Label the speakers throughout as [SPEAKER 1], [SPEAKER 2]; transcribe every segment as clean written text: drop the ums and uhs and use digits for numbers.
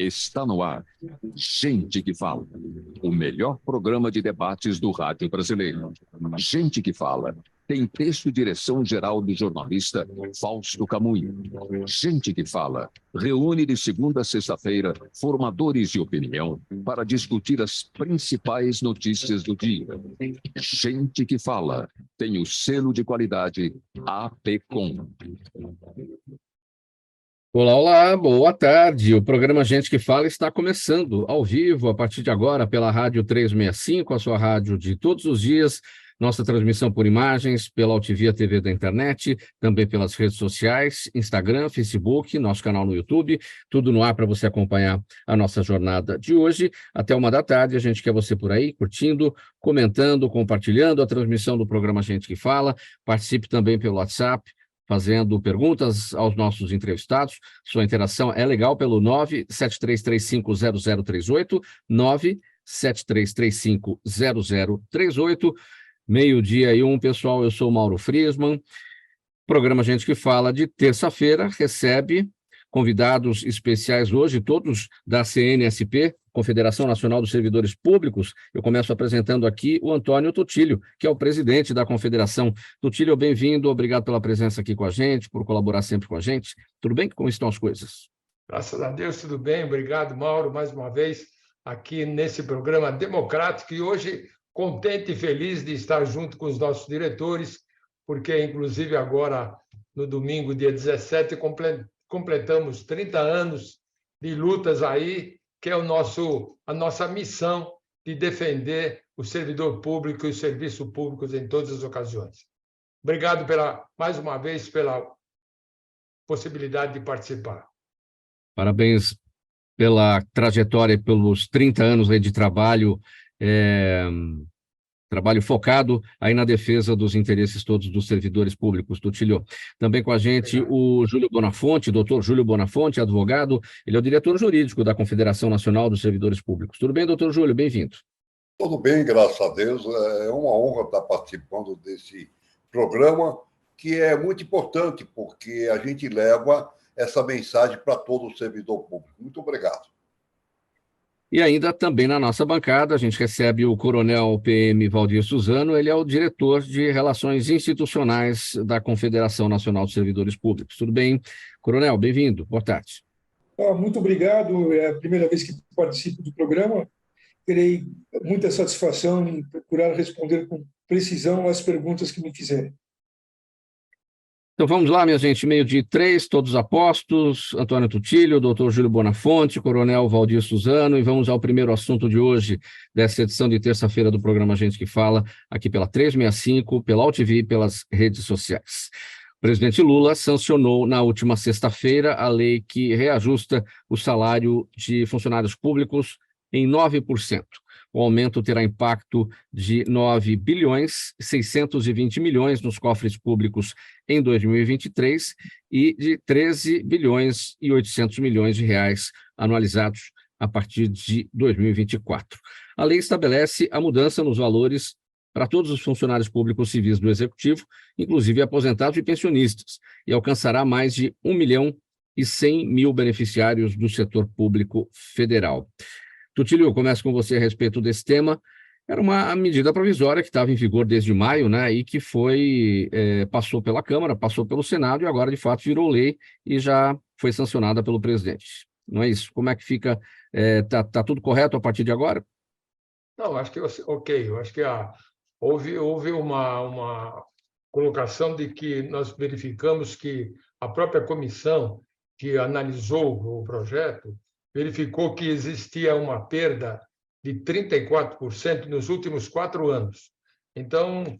[SPEAKER 1] Está no ar. Gente que Fala. O melhor programa de debates do rádio brasileiro. Gente que Fala. Tem texto e direção geral do jornalista Fausto Camunho. Gente que Fala. Reúne de segunda a sexta-feira formadores de opinião para discutir as principais notícias do dia. Gente que Fala. Tem o selo de qualidade APCOM.
[SPEAKER 2] Olá, olá, boa tarde. O programa Gente que Fala está começando ao vivo a partir de agora pela Rádio 365, a sua rádio de todos os dias, nossa transmissão por imagens, pela Altivia TV da internet, também pelas redes sociais, Instagram, Facebook, nosso canal no YouTube, tudo no ar para você acompanhar a nossa jornada de hoje. Até 13h, a gente quer você por aí, curtindo, comentando, compartilhando a transmissão do programa Gente que Fala. Participe também pelo WhatsApp, fazendo perguntas aos nossos entrevistados. Sua interação é legal pelo 973350038, 973350038. 12:01, pessoal, eu sou o Mauro Friesman. Programa Gente que Fala de terça-feira recebe convidados especiais hoje, todos da CNSP, Confederação Nacional dos Servidores Públicos. Eu começo apresentando aqui o Antônio Tutílio, que é o presidente da Confederação. Tutílio, bem-vindo, obrigado pela presença aqui com a gente, por colaborar sempre com a gente. Tudo bem? Como estão as coisas?
[SPEAKER 3] Graças a Deus, tudo bem. Obrigado, Mauro, mais uma vez aqui nesse programa democrático e hoje contente e feliz de estar junto com os nossos diretores, porque, inclusive, agora, no domingo, dia 17, completamos 30 anos de lutas aí, que é a nossa missão de defender o servidor público e os serviços públicos em todas as ocasiões. Obrigado mais uma vez pela possibilidade de participar.
[SPEAKER 2] Parabéns pela trajetória, pelos 30 anos aí de trabalho, trabalho focado aí na defesa dos interesses todos dos servidores públicos, Tutílio. Também com a gente o Júlio Bonafonte, doutor Júlio Bonafonte, advogado, ele é o diretor jurídico da Confederação Nacional dos Servidores Públicos. Tudo bem, doutor Júlio? Bem-vindo.
[SPEAKER 4] Tudo bem, graças a Deus. É uma honra estar participando desse programa, que é muito importante, porque a gente leva essa mensagem para todo o servidor público. Muito obrigado.
[SPEAKER 2] E ainda também na nossa bancada, a gente recebe o Coronel PM Valdir Suzano, ele é o diretor de Relações Institucionais da Confederação Nacional dos Servidores Públicos. Tudo bem? Coronel, bem-vindo. Boa tarde.
[SPEAKER 5] Muito obrigado. É a primeira vez que participo do programa. Terei muita satisfação em procurar responder com precisão as perguntas que me fizerem.
[SPEAKER 2] Então vamos lá, minha gente, 12:03, todos apostos, Antônio Tutílio, doutor Júlio Bonafonte, Coronel Valdir Suzano, e vamos ao primeiro assunto de hoje, dessa edição de terça-feira do programa Gente que Fala, aqui pela 365, pela Altivia e pelas redes sociais. O presidente Lula sancionou na última sexta-feira a lei que reajusta o salário de funcionários públicos em 9%. O aumento terá impacto de 9,620 bilhões nos cofres públicos em 2023 e de 13,8 bilhões de reais anualizados a partir de 2024. A lei estabelece a mudança nos valores para todos os funcionários públicos civis do Executivo, inclusive aposentados e pensionistas, e alcançará mais de 1.100.000 beneficiários do setor público federal. Tutílio, eu começo com você a respeito desse tema. Era uma medida provisória que estava em vigor desde maio, né, e que passou pela Câmara, passou pelo Senado e agora, de fato, virou lei e já foi sancionada pelo presidente. Não é isso? Como é que fica? Tá tudo correto a partir de agora?
[SPEAKER 3] Não, acho que ok. Eu acho que houve uma colocação de que nós verificamos que a própria comissão que analisou o projeto verificou que existia uma perda de 34% nos últimos 4 anos. Então,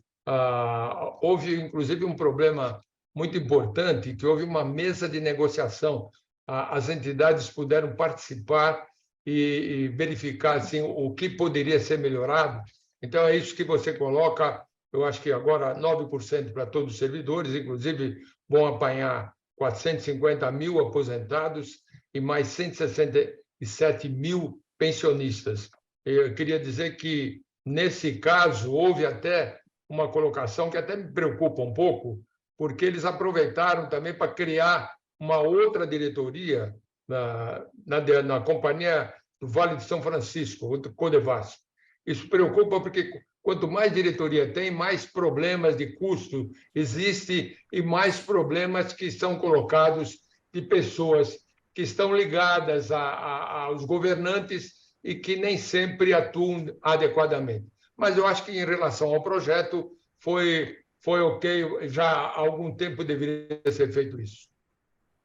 [SPEAKER 3] houve, inclusive, um problema muito importante, que houve uma mesa de negociação. As entidades puderam participar e verificar assim, o que poderia ser melhorado. Então, é isso que você coloca, eu acho que agora 9% para todos os servidores, inclusive vão apanhar 450 mil aposentados e mais 167 mil pensionistas. Eu queria dizer que, nesse caso, houve até uma colocação que até me preocupa um pouco, porque eles aproveitaram também para criar uma outra diretoria na companhia do Vale de São Francisco, o Codevasf. Isso preocupa porque quanto mais diretoria tem, mais problemas de custo existem e mais problemas que são colocados de pessoas que estão ligadas aos governantes e que nem sempre atuam adequadamente. Mas eu acho que, em relação ao projeto, foi ok, já há algum tempo deveria ser feito isso.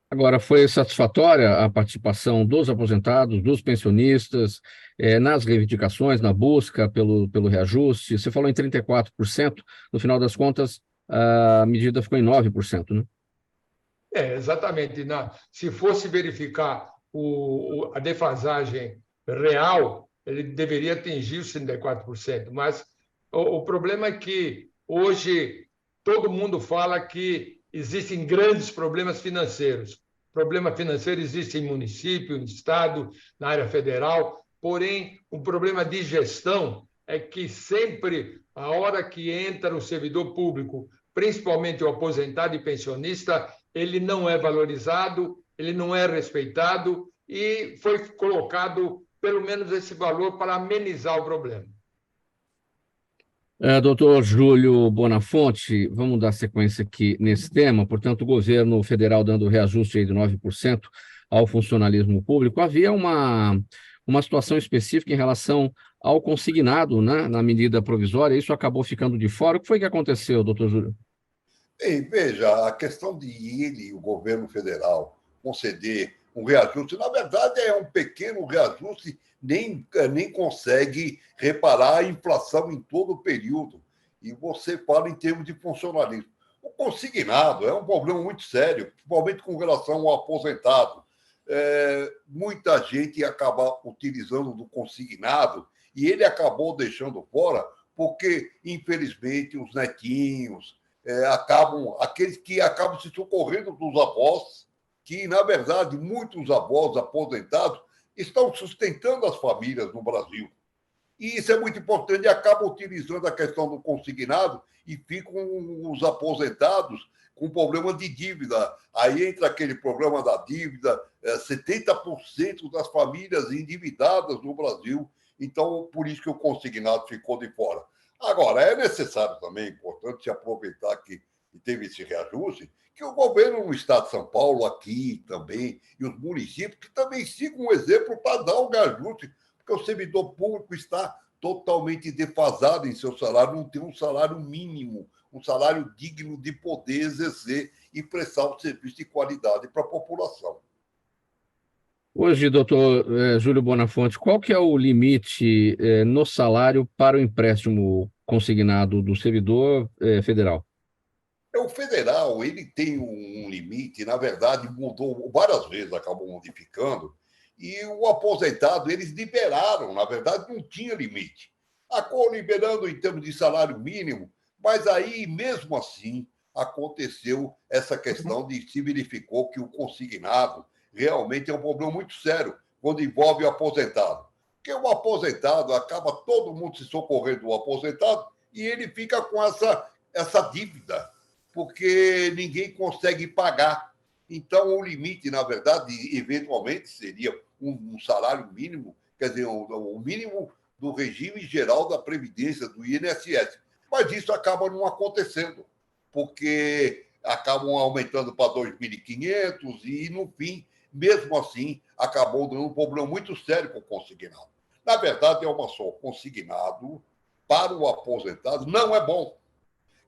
[SPEAKER 2] Agora, foi satisfatória a participação dos aposentados, dos pensionistas, nas reivindicações, na busca pelo reajuste? Você falou em 34%, no final das contas, a medida ficou em 9%, né?
[SPEAKER 3] Exatamente. Se fosse verificar a defasagem real, ele deveria atingir os 34%. Mas o problema é que hoje todo mundo fala que existem grandes problemas financeiros. Problema financeiro existe em município, em estado, na área federal, porém, o problema de gestão é que sempre, a hora que entra o servidor público, principalmente o aposentado e pensionista, ele não é valorizado, ele não é respeitado e foi colocado pelo menos esse valor para amenizar o problema.
[SPEAKER 2] Doutor Júlio Bonafonte, vamos dar sequência aqui nesse tema. Portanto, o governo federal dando reajuste aí de 9% ao funcionalismo público. Havia uma situação específica em relação ao consignado, né, na medida provisória. Isso acabou ficando de fora. O que foi que aconteceu, doutor Júlio?
[SPEAKER 4] Veja, a questão de o governo federal, conceder um reajuste, na verdade, é um pequeno reajuste, nem consegue reparar a inflação em todo o período. E você fala em termos de funcionalismo. O consignado é um problema muito sério, principalmente com relação ao aposentado. Muita gente acaba utilizando do consignado e ele acabou deixando fora porque, infelizmente, os netinhos, aqueles que acabam se socorrendo dos avós, que, na verdade, muitos avós aposentados estão sustentando as famílias no Brasil. E isso é muito importante, e acabam utilizando a questão do consignado e ficam os aposentados com problema de dívida. Aí entra aquele problema da dívida, 70% das famílias endividadas no Brasil. Então, por isso que o consignado ficou de fora. Agora, é necessário também, importante, se aproveitar que teve esse reajuste, que o governo no estado de São Paulo, aqui também, e os municípios, que também sigam um exemplo para dar o reajuste, porque o servidor público está totalmente defasado em seu salário, não tem um salário mínimo, um salário digno de poder exercer e prestar um serviço de qualidade para a população.
[SPEAKER 2] Hoje, doutor Júlio Bonafonte, qual que é o limite no salário para o empréstimo consignado do servidor federal?
[SPEAKER 4] O federal, ele tem um limite, na verdade, mudou várias vezes, acabou modificando, e o aposentado, eles liberaram, na verdade, não tinha limite. Acabou liberando em termos de salário mínimo, mas aí, mesmo assim, aconteceu essa questão de se verificou que o consignado realmente é um problema muito sério quando envolve o aposentado. Porque o aposentado acaba todo mundo se socorrendo do aposentado e ele fica com essa dívida, porque ninguém consegue pagar. Então, o limite, na verdade, eventualmente, seria um salário mínimo, quer dizer, o mínimo do regime geral da Previdência, do INSS. Mas isso acaba não acontecendo, porque acabam aumentando para 2.500 e, no fim, mesmo assim, acabou dando um problema muito sério com o consignado. Na verdade, é uma só, consignado para o aposentado não é bom.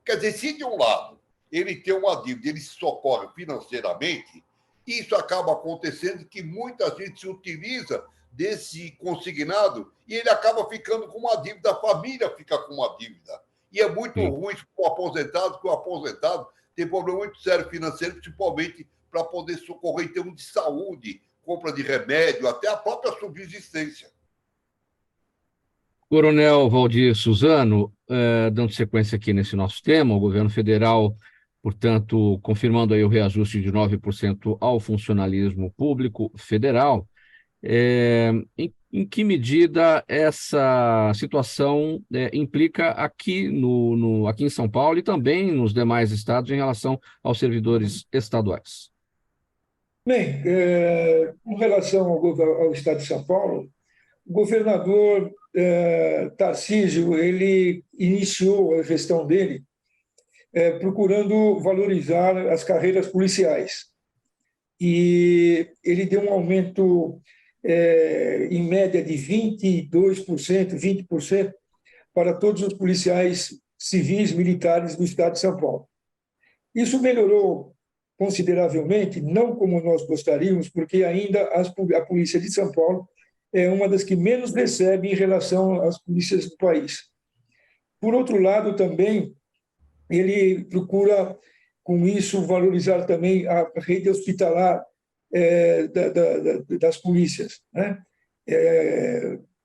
[SPEAKER 4] Quer dizer, se de um lado ele tem uma dívida, ele se socorre financeiramente, isso acaba acontecendo que muita gente se utiliza desse consignado e ele acaba ficando com uma dívida, a família fica com uma dívida. E é muito ruim para o aposentado, porque o aposentado tem problema muito sério financeiro, principalmente para poder socorrer em termos de saúde, compra de remédio, até a própria subsistência.
[SPEAKER 2] Coronel Valdir Suzano, dando sequência aqui nesse nosso tema, o governo federal, portanto, confirmando aí o reajuste de 9% ao funcionalismo público federal. Em que medida essa situação implica aqui, aqui em São Paulo e também nos demais estados em relação aos servidores estaduais?
[SPEAKER 5] Bem, com relação ao Estado de São Paulo, o governador Tarcísio, ele iniciou a gestão dele procurando valorizar as carreiras policiais. E ele deu um aumento, em média, de 22%, 20% para todos os policiais civis militares do Estado de São Paulo. Isso melhorou consideravelmente, não como nós gostaríamos, porque ainda a Polícia de São Paulo é uma das que menos recebe em relação às polícias do país. Por outro lado, também, ele procura, com isso, valorizar também a rede hospitalar das polícias, né?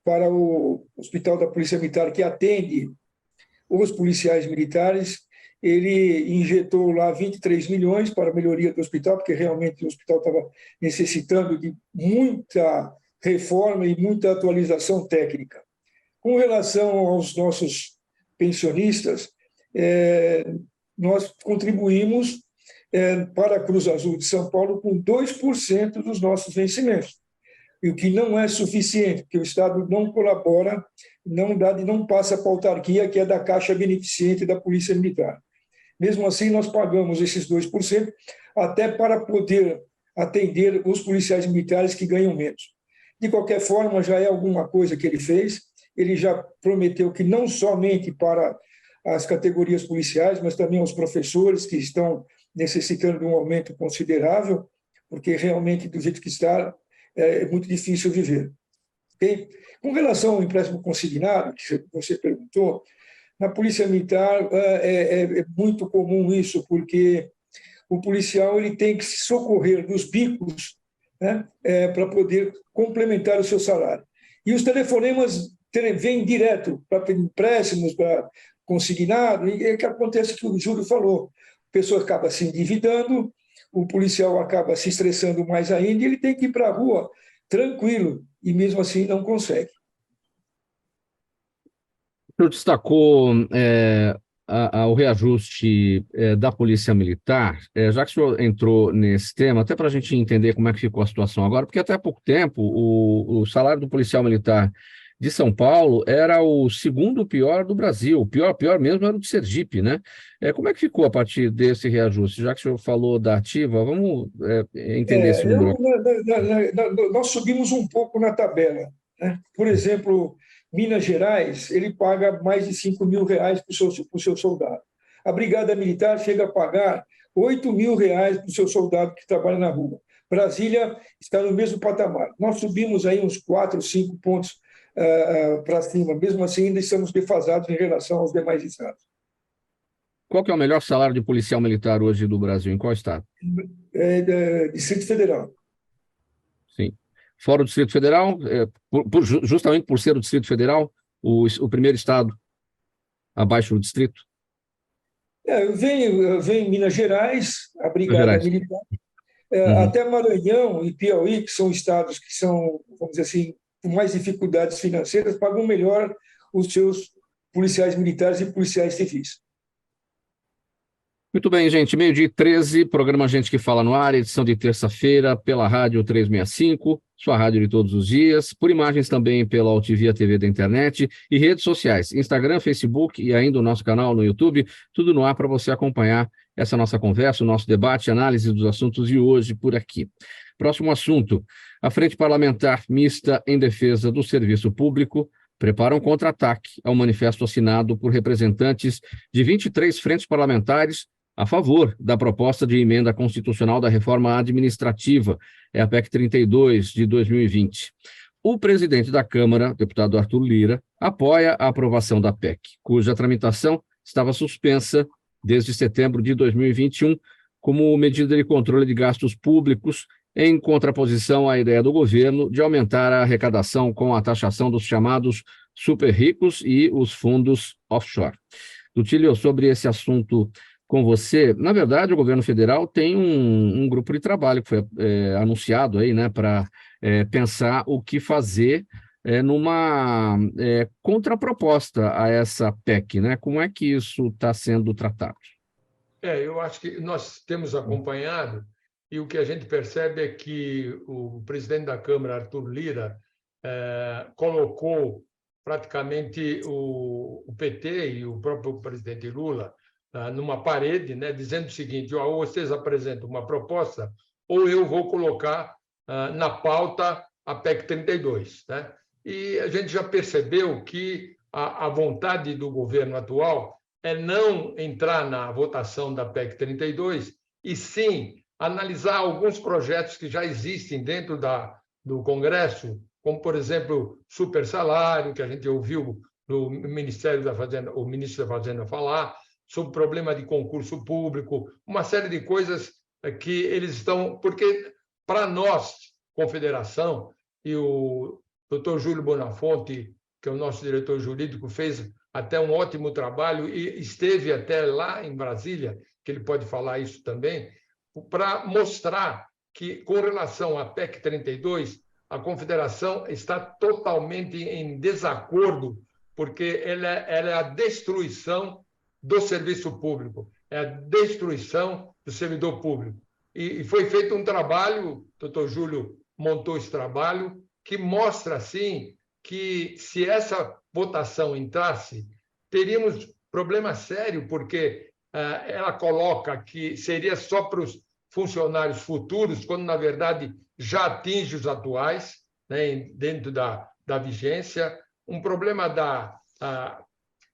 [SPEAKER 5] Para o Hospital da Polícia Militar, que atende os policiais militares, ele injetou lá 23 milhões para a melhoria do hospital, porque realmente o hospital estava necessitando de muita reforma e muita atualização técnica. Com relação aos nossos pensionistas, nós contribuímos para a Cruz Azul de São Paulo com 2% dos nossos vencimentos, e o que não é suficiente, porque o Estado não colabora, não passa para a autarquia, que é da Caixa Beneficente da Polícia Militar. Mesmo assim, nós pagamos esses 2%, até para poder atender os policiais militares que ganham menos. De qualquer forma, já é alguma coisa que ele fez. Ele já prometeu que não somente para as categorias policiais, mas também aos professores, que estão necessitando de um aumento considerável, porque realmente, do jeito que está, é muito difícil viver. Okay? Com relação ao empréstimo consignado, que você perguntou, na Polícia Militar é muito comum isso, porque o policial ele tem que se socorrer dos bicos, né, para poder complementar o seu salário. E os telefonemas vêm direto para empréstimos, para consignado, e é que acontece que o Júlio falou. A pessoa acaba se endividando, o policial acaba se estressando mais ainda, e ele tem que ir para a rua tranquilo, e mesmo assim não consegue.
[SPEAKER 2] O senhor destacou o reajuste da Polícia Militar, já que o senhor entrou nesse tema, até para a gente entender como é que ficou a situação agora, porque até há pouco tempo o salário do policial militar de São Paulo era o segundo pior do Brasil, o pior mesmo era o de Sergipe, né? Como é que ficou a partir desse reajuste? Já que o senhor falou da ativa, vamos entender esse número.
[SPEAKER 5] Nós subimos um pouco na tabela, né? Por exemplo, Minas Gerais, ele paga mais de R$5.000 para o seu soldado. A Brigada Militar chega a pagar R$8.000 para o seu soldado que trabalha na rua. Brasília está no mesmo patamar. Nós subimos aí uns 4, 5 pontos para cima. Mesmo assim, ainda estamos defasados em relação aos demais estados.
[SPEAKER 2] Qual que é o melhor salário de policial militar hoje do Brasil? Em qual estado?
[SPEAKER 5] Distrito Federal.
[SPEAKER 2] Sim. Fora o Distrito Federal, justamente por ser o Distrito Federal, o primeiro estado abaixo do distrito?
[SPEAKER 5] Vem Minas Gerais, a Brigada Militar, até Maranhão e Piauí, que são estados que são, vamos dizer assim, com mais dificuldades financeiras, pagam melhor os seus policiais militares e policiais civis.
[SPEAKER 2] Muito bem, gente. 12h13, programa Gente que Fala no Ar, edição de terça-feira, pela Rádio 365, sua rádio de todos os dias, por imagens também pela Altivia TV da internet e redes sociais, Instagram, Facebook e ainda o nosso canal no YouTube, tudo no ar para você acompanhar essa nossa conversa, o nosso debate, análise dos assuntos de hoje por aqui. Próximo assunto, a Frente Parlamentar Mista em Defesa do Serviço Público prepara um contra-ataque ao manifesto assinado por representantes de 23 frentes parlamentares a favor da proposta de emenda constitucional da reforma administrativa, a PEC 32 de 2020. O presidente da Câmara, deputado Arthur Lira, apoia a aprovação da PEC, cuja tramitação estava suspensa desde setembro de 2021, como medida de controle de gastos públicos, em contraposição à ideia do governo de aumentar a arrecadação com a taxação dos chamados super ricos e os fundos offshore. Dutílio, sobre esse assunto com você, na verdade, o governo federal tem um grupo de trabalho que foi anunciado aí, né, para pensar o que fazer numa contraproposta a essa PEC, né? Como é que isso está sendo tratado?
[SPEAKER 3] Eu acho que nós temos acompanhado e o que a gente percebe é que o presidente da Câmara, Arthur Lira, colocou praticamente o PT e o próprio presidente Lula numa parede, né, dizendo o seguinte: ou vocês apresentam uma proposta, ou eu vou colocar na pauta a PEC 32. Né? E a gente já percebeu que a vontade do governo atual é não entrar na votação da PEC 32, e sim analisar alguns projetos que já existem dentro do Congresso, como, por exemplo, super salário, que a gente ouviu no Ministério da Fazenda, o ministro da Fazenda falar, sobre o problema de concurso público, uma série de coisas que eles estão... Porque, para nós, Confederação, e o doutor Júlio Bonafonte, que é o nosso diretor jurídico, fez até um ótimo trabalho e esteve até lá em Brasília, que ele pode falar isso também, para mostrar que, com relação à PEC 32, a Confederação está totalmente em desacordo, porque ela é a destruição do serviço público, é a destruição do servidor público. E foi feito um trabalho, o doutor Júlio montou esse trabalho, que mostra, assim, que se essa votação entrasse, teríamos problema sério, porque ela coloca que seria só para os funcionários futuros, quando, na verdade, já atinge os atuais, né, dentro da vigência. Um problema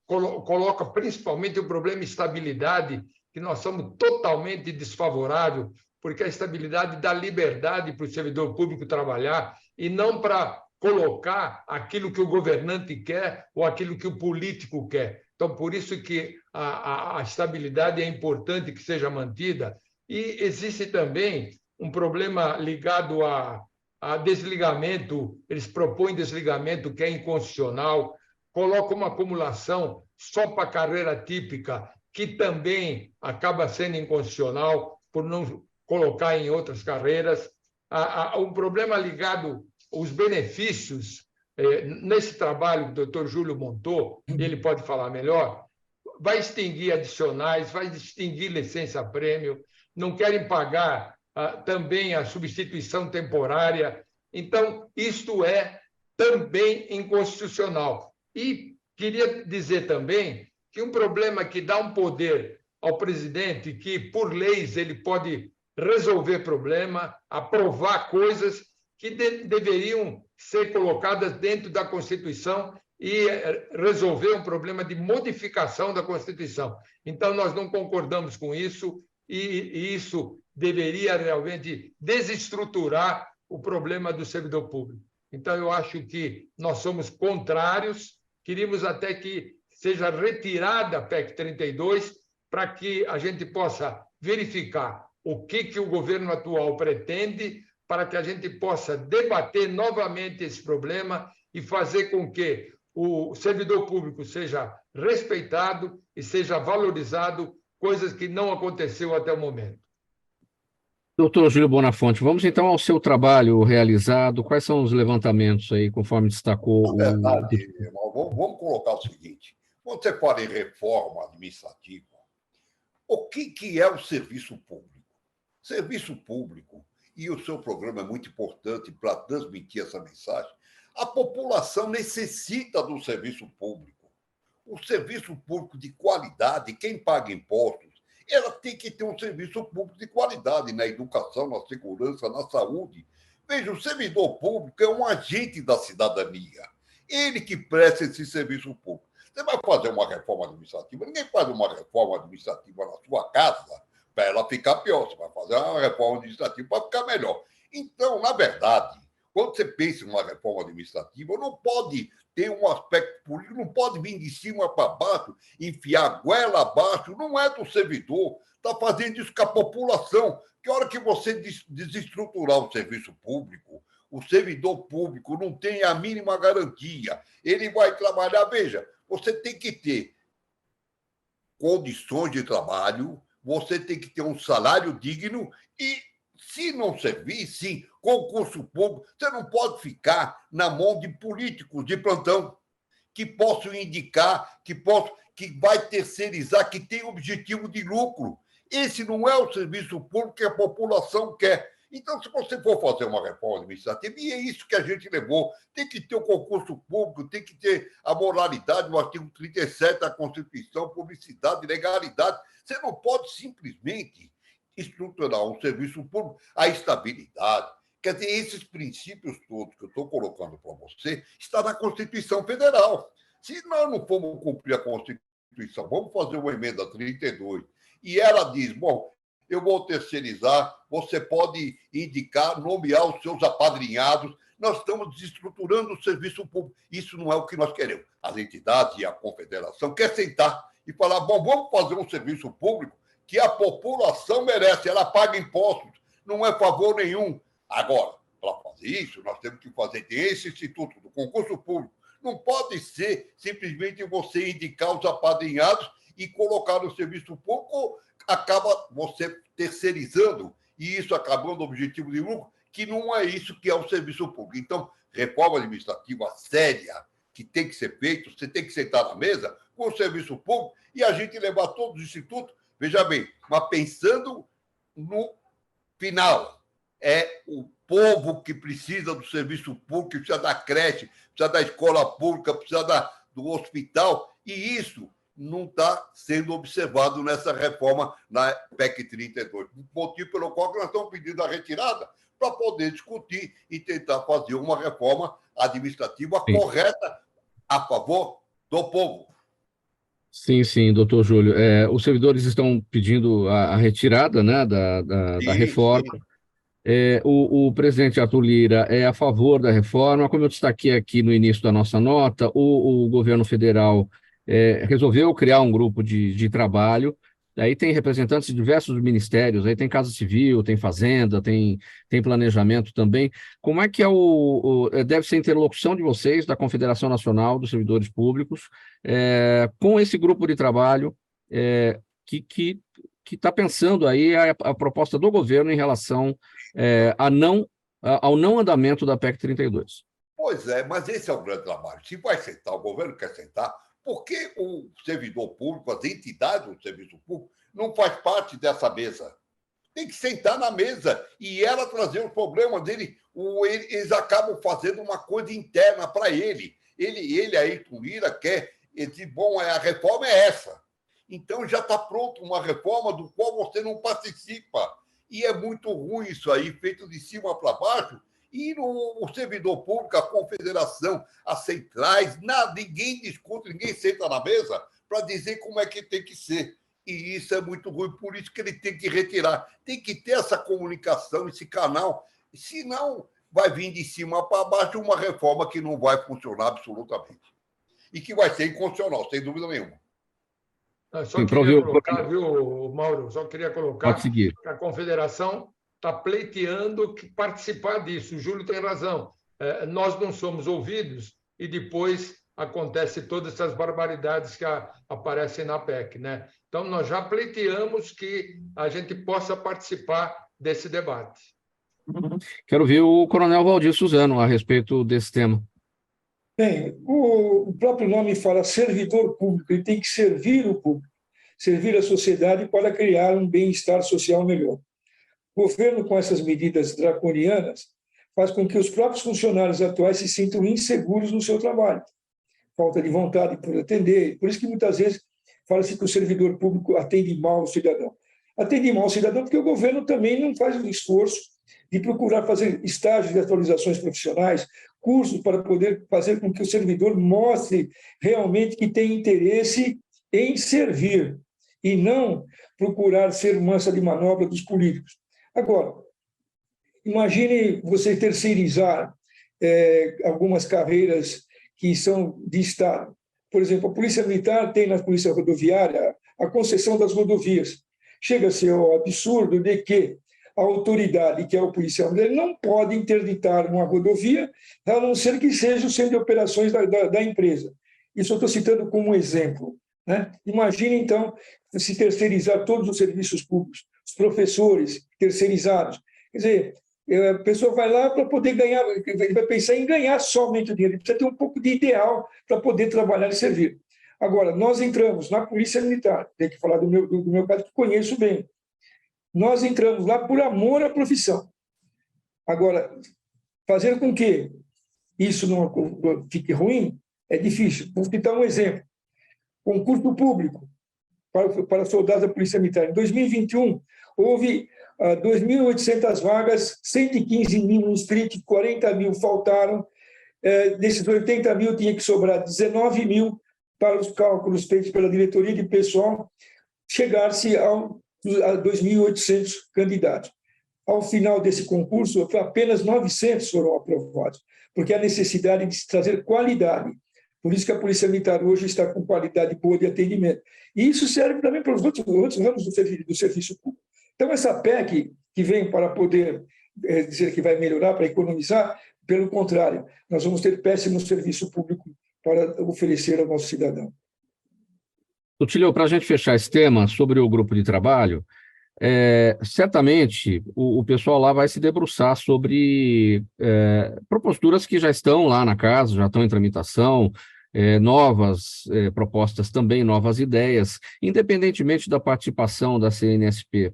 [SPEAKER 3] coloca principalmente o problema estabilidade, que nós somos totalmente desfavoráveis, porque a estabilidade dá liberdade para o servidor público trabalhar e não para colocar aquilo que o governante quer ou aquilo que o político quer. Então, por isso que a estabilidade é importante que seja mantida. E existe também um problema ligado a desligamento. Eles propõem desligamento que é inconstitucional, colocam uma acumulação só para a carreira típica, que também acaba sendo inconstitucional por não colocar em outras carreiras. Um problema ligado aos benefícios. Nesse trabalho que o doutor Júlio montou, ele pode falar melhor, vai extinguir adicionais, vai extinguir licença-prêmio, não querem pagar também a substituição temporária. Então, isto é também inconstitucional. E queria dizer também que um problema que dá um poder ao presidente, que, por leis, ele pode resolver problema, aprovar coisas que deveriam ser colocadas dentro da Constituição e resolver um problema de modificação da Constituição. Então, nós não concordamos com isso, e isso deveria realmente desestruturar o problema do servidor público. Então, eu acho que nós somos contrários, queríamos até que seja retirada a PEC 32, para que a gente possa verificar o que o governo atual pretende, para que a gente possa debater novamente esse problema e fazer com que o servidor público seja respeitado e seja valorizado, coisas que não aconteceu até o momento.
[SPEAKER 2] Doutor Júlio Bonafonte, vamos então ao seu trabalho realizado. Quais são os levantamentos aí, conforme destacou?
[SPEAKER 4] Na verdade, vamos colocar o seguinte: quando você fala em reforma administrativa, o que é o serviço público? Serviço público, e o seu programa é muito importante para transmitir essa mensagem, a população necessita do serviço público. O serviço público de qualidade, quem paga impostos, ela tem que ter um serviço público de qualidade na educação, na segurança, na saúde. Veja, o servidor público é um agente da cidadania. Ele que presta esse serviço público. Você vai fazer uma reforma administrativa, ninguém faz uma reforma administrativa na sua casa para ela ficar pior. Você vai fazer uma reforma administrativa para ficar melhor. Então, na verdade, quando você pensa em uma reforma administrativa, não pode ter um aspecto político, não pode vir de cima para baixo, enfiar a goela abaixo, não é do servidor, está fazendo isso com a população. Que hora que você desestruturar o serviço público, o servidor público não tem a mínima garantia, ele vai trabalhar. Veja, você tem que ter condições de trabalho, você tem que ter um salário digno e, se não servir, sim, concurso público, você não pode ficar na mão de políticos de plantão que possam indicar, que vai terceirizar, que tem objetivo de lucro. Esse não é o serviço público que a população quer. Então, se você for fazer uma reforma administrativa, e é isso que a gente levou, tem que ter o concurso público, tem que ter a moralidade no artigo 37 da Constituição, publicidade, legalidade. Você não pode simplesmente estruturar um serviço público, a estabilidade. Quer dizer, esses princípios todos que eu estou colocando para você está na Constituição Federal. Se nós não formos cumprir a Constituição, vamos fazer uma emenda 32, e ela diz, bom, eu vou terceirizar, você pode indicar, nomear os seus apadrinhados, nós estamos desestruturando o serviço público. Isso não é o que nós queremos. As entidades e a confederação querem sentar e falar, bom, vamos fazer um serviço público que a população merece, ela paga impostos, não é favor nenhum. Agora, para fazer isso, nós temos que fazer desse instituto do concurso público. Não pode ser simplesmente você indicar os apadrinhados e colocar no serviço público, acaba você terceirizando, e isso acabando o objetivo de lucro, que não é isso que é o serviço público. Então, reforma administrativa séria, que tem que ser feita, você tem que sentar na mesa com o serviço público e a gente levar todos os institutos, veja bem, mas pensando no final. É o povo que precisa do serviço público, que precisa da creche, precisa da escola pública, precisa do hospital, e isso não está sendo observado nessa reforma na PEC 32. Motivo pelo qual nós estamos pedindo a retirada, para poder discutir e tentar fazer uma reforma administrativa correta a favor do povo.
[SPEAKER 2] Sim, doutor Júlio. Os servidores estão pedindo a retirada, né, da reforma. Sim. O presidente Arthur Lira é a favor da reforma. Como eu destaquei aqui no início da nossa nota, o governo federal resolveu criar um grupo de trabalho. Aí tem representantes de diversos ministérios, aí tem Casa Civil, tem Fazenda, tem Planejamento também. Como é que deve ser a interlocução de vocês, da Confederação Nacional dos Servidores Públicos, com esse grupo de trabalho que está pensando aí a proposta do governo em relação ao não andamento da PEC 32?
[SPEAKER 4] Pois é, mas esse é o grande trabalho. Se vai sentar, o governo quer sentar, por que o servidor público, as entidades do serviço público, não faz parte dessa mesa? Tem que sentar na mesa e ela trazer os problemas dele. Eles acabam fazendo uma coisa interna para ele. Ele, Ayrton Lira, quer dizer, bom, a reforma é essa. Então já está pronto uma reforma do qual você não participa. E é muito ruim isso aí, feito de cima para baixo. E o servidor público, a confederação, as centrais, ninguém discute, ninguém senta na mesa para dizer como é que tem que ser. E isso é muito ruim, por isso que ele tem que retirar. Tem que ter essa comunicação, esse canal, senão vai vir de cima para baixo uma reforma que não vai funcionar absolutamente. E que vai ser inconstitucional, sem dúvida nenhuma.
[SPEAKER 3] Só queria colocar, viu, Mauro? Só queria colocar que a confederação está pleiteando participar disso. O Júlio tem razão. Nós não somos ouvidos e depois acontece todas essas barbaridades que aparecem na PEC, né? Então, nós já pleiteamos que a gente possa participar desse debate.
[SPEAKER 2] Quero ouvir o coronel Valdir Suzano a respeito desse tema.
[SPEAKER 5] Bem, o próprio nome fala servidor público, ele tem que servir o público, servir a sociedade para criar um bem-estar social melhor. O governo, com essas medidas draconianas, faz com que os próprios funcionários atuais se sintam inseguros no seu trabalho. Falta de vontade por atender. Por isso que muitas vezes fala-se que o servidor público atende mal o cidadão. Atende mal o cidadão porque o governo também não faz o esforço de procurar fazer estágios de atualizações profissionais, cursos para poder fazer com que o servidor mostre realmente que tem interesse em servir e não procurar ser massa de manobra dos políticos. Agora, imagine você terceirizar algumas carreiras que são de Estado. Por exemplo, a Polícia Militar tem na Polícia Rodoviária a concessão das rodovias. Chega a ser o absurdo de que a autoridade, que é o policial militar, não pode interditar uma rodovia, a não ser que seja o centro de operações da empresa. Isso eu estou citando como exemplo, né? Imagine, então, se terceirizar todos os serviços públicos, os professores terceirizados. Quer dizer, a pessoa vai lá para poder ganhar, ele vai pensar em ganhar somente o dinheiro, ele precisa ter um pouco de ideal para poder trabalhar e servir. Agora, nós entramos na Polícia Militar, tem que falar do meu caso, que conheço bem. Nós entramos lá por amor à profissão. Agora, fazer com que isso não fique ruim é difícil. Vou citar um exemplo. Concurso público para soldados da Polícia Militar. Em 2021, houve 2.800 vagas, 115 mil inscritos, 40 mil faltaram. Desses 80 mil, tinha que sobrar 19 mil para os cálculos feitos pela diretoria de pessoal, chegar-se a 2.800 candidatos. Ao final desse concurso, apenas 900 foram aprovados, porque há necessidade de se trazer qualidade. Por isso que a Polícia Militar hoje está com qualidade boa de atendimento. E isso serve também para os outros ramos do serviço público. Então, essa PEC que vem para poder dizer que vai melhorar, para economizar, pelo contrário, nós vamos ter péssimo serviço público para oferecer ao nosso cidadão.
[SPEAKER 2] Tutílio, para a gente fechar esse tema sobre o grupo de trabalho, certamente o pessoal lá vai se debruçar sobre proposturas que já estão lá na casa, já estão em tramitação, novas propostas também, novas ideias, independentemente da participação da CNSP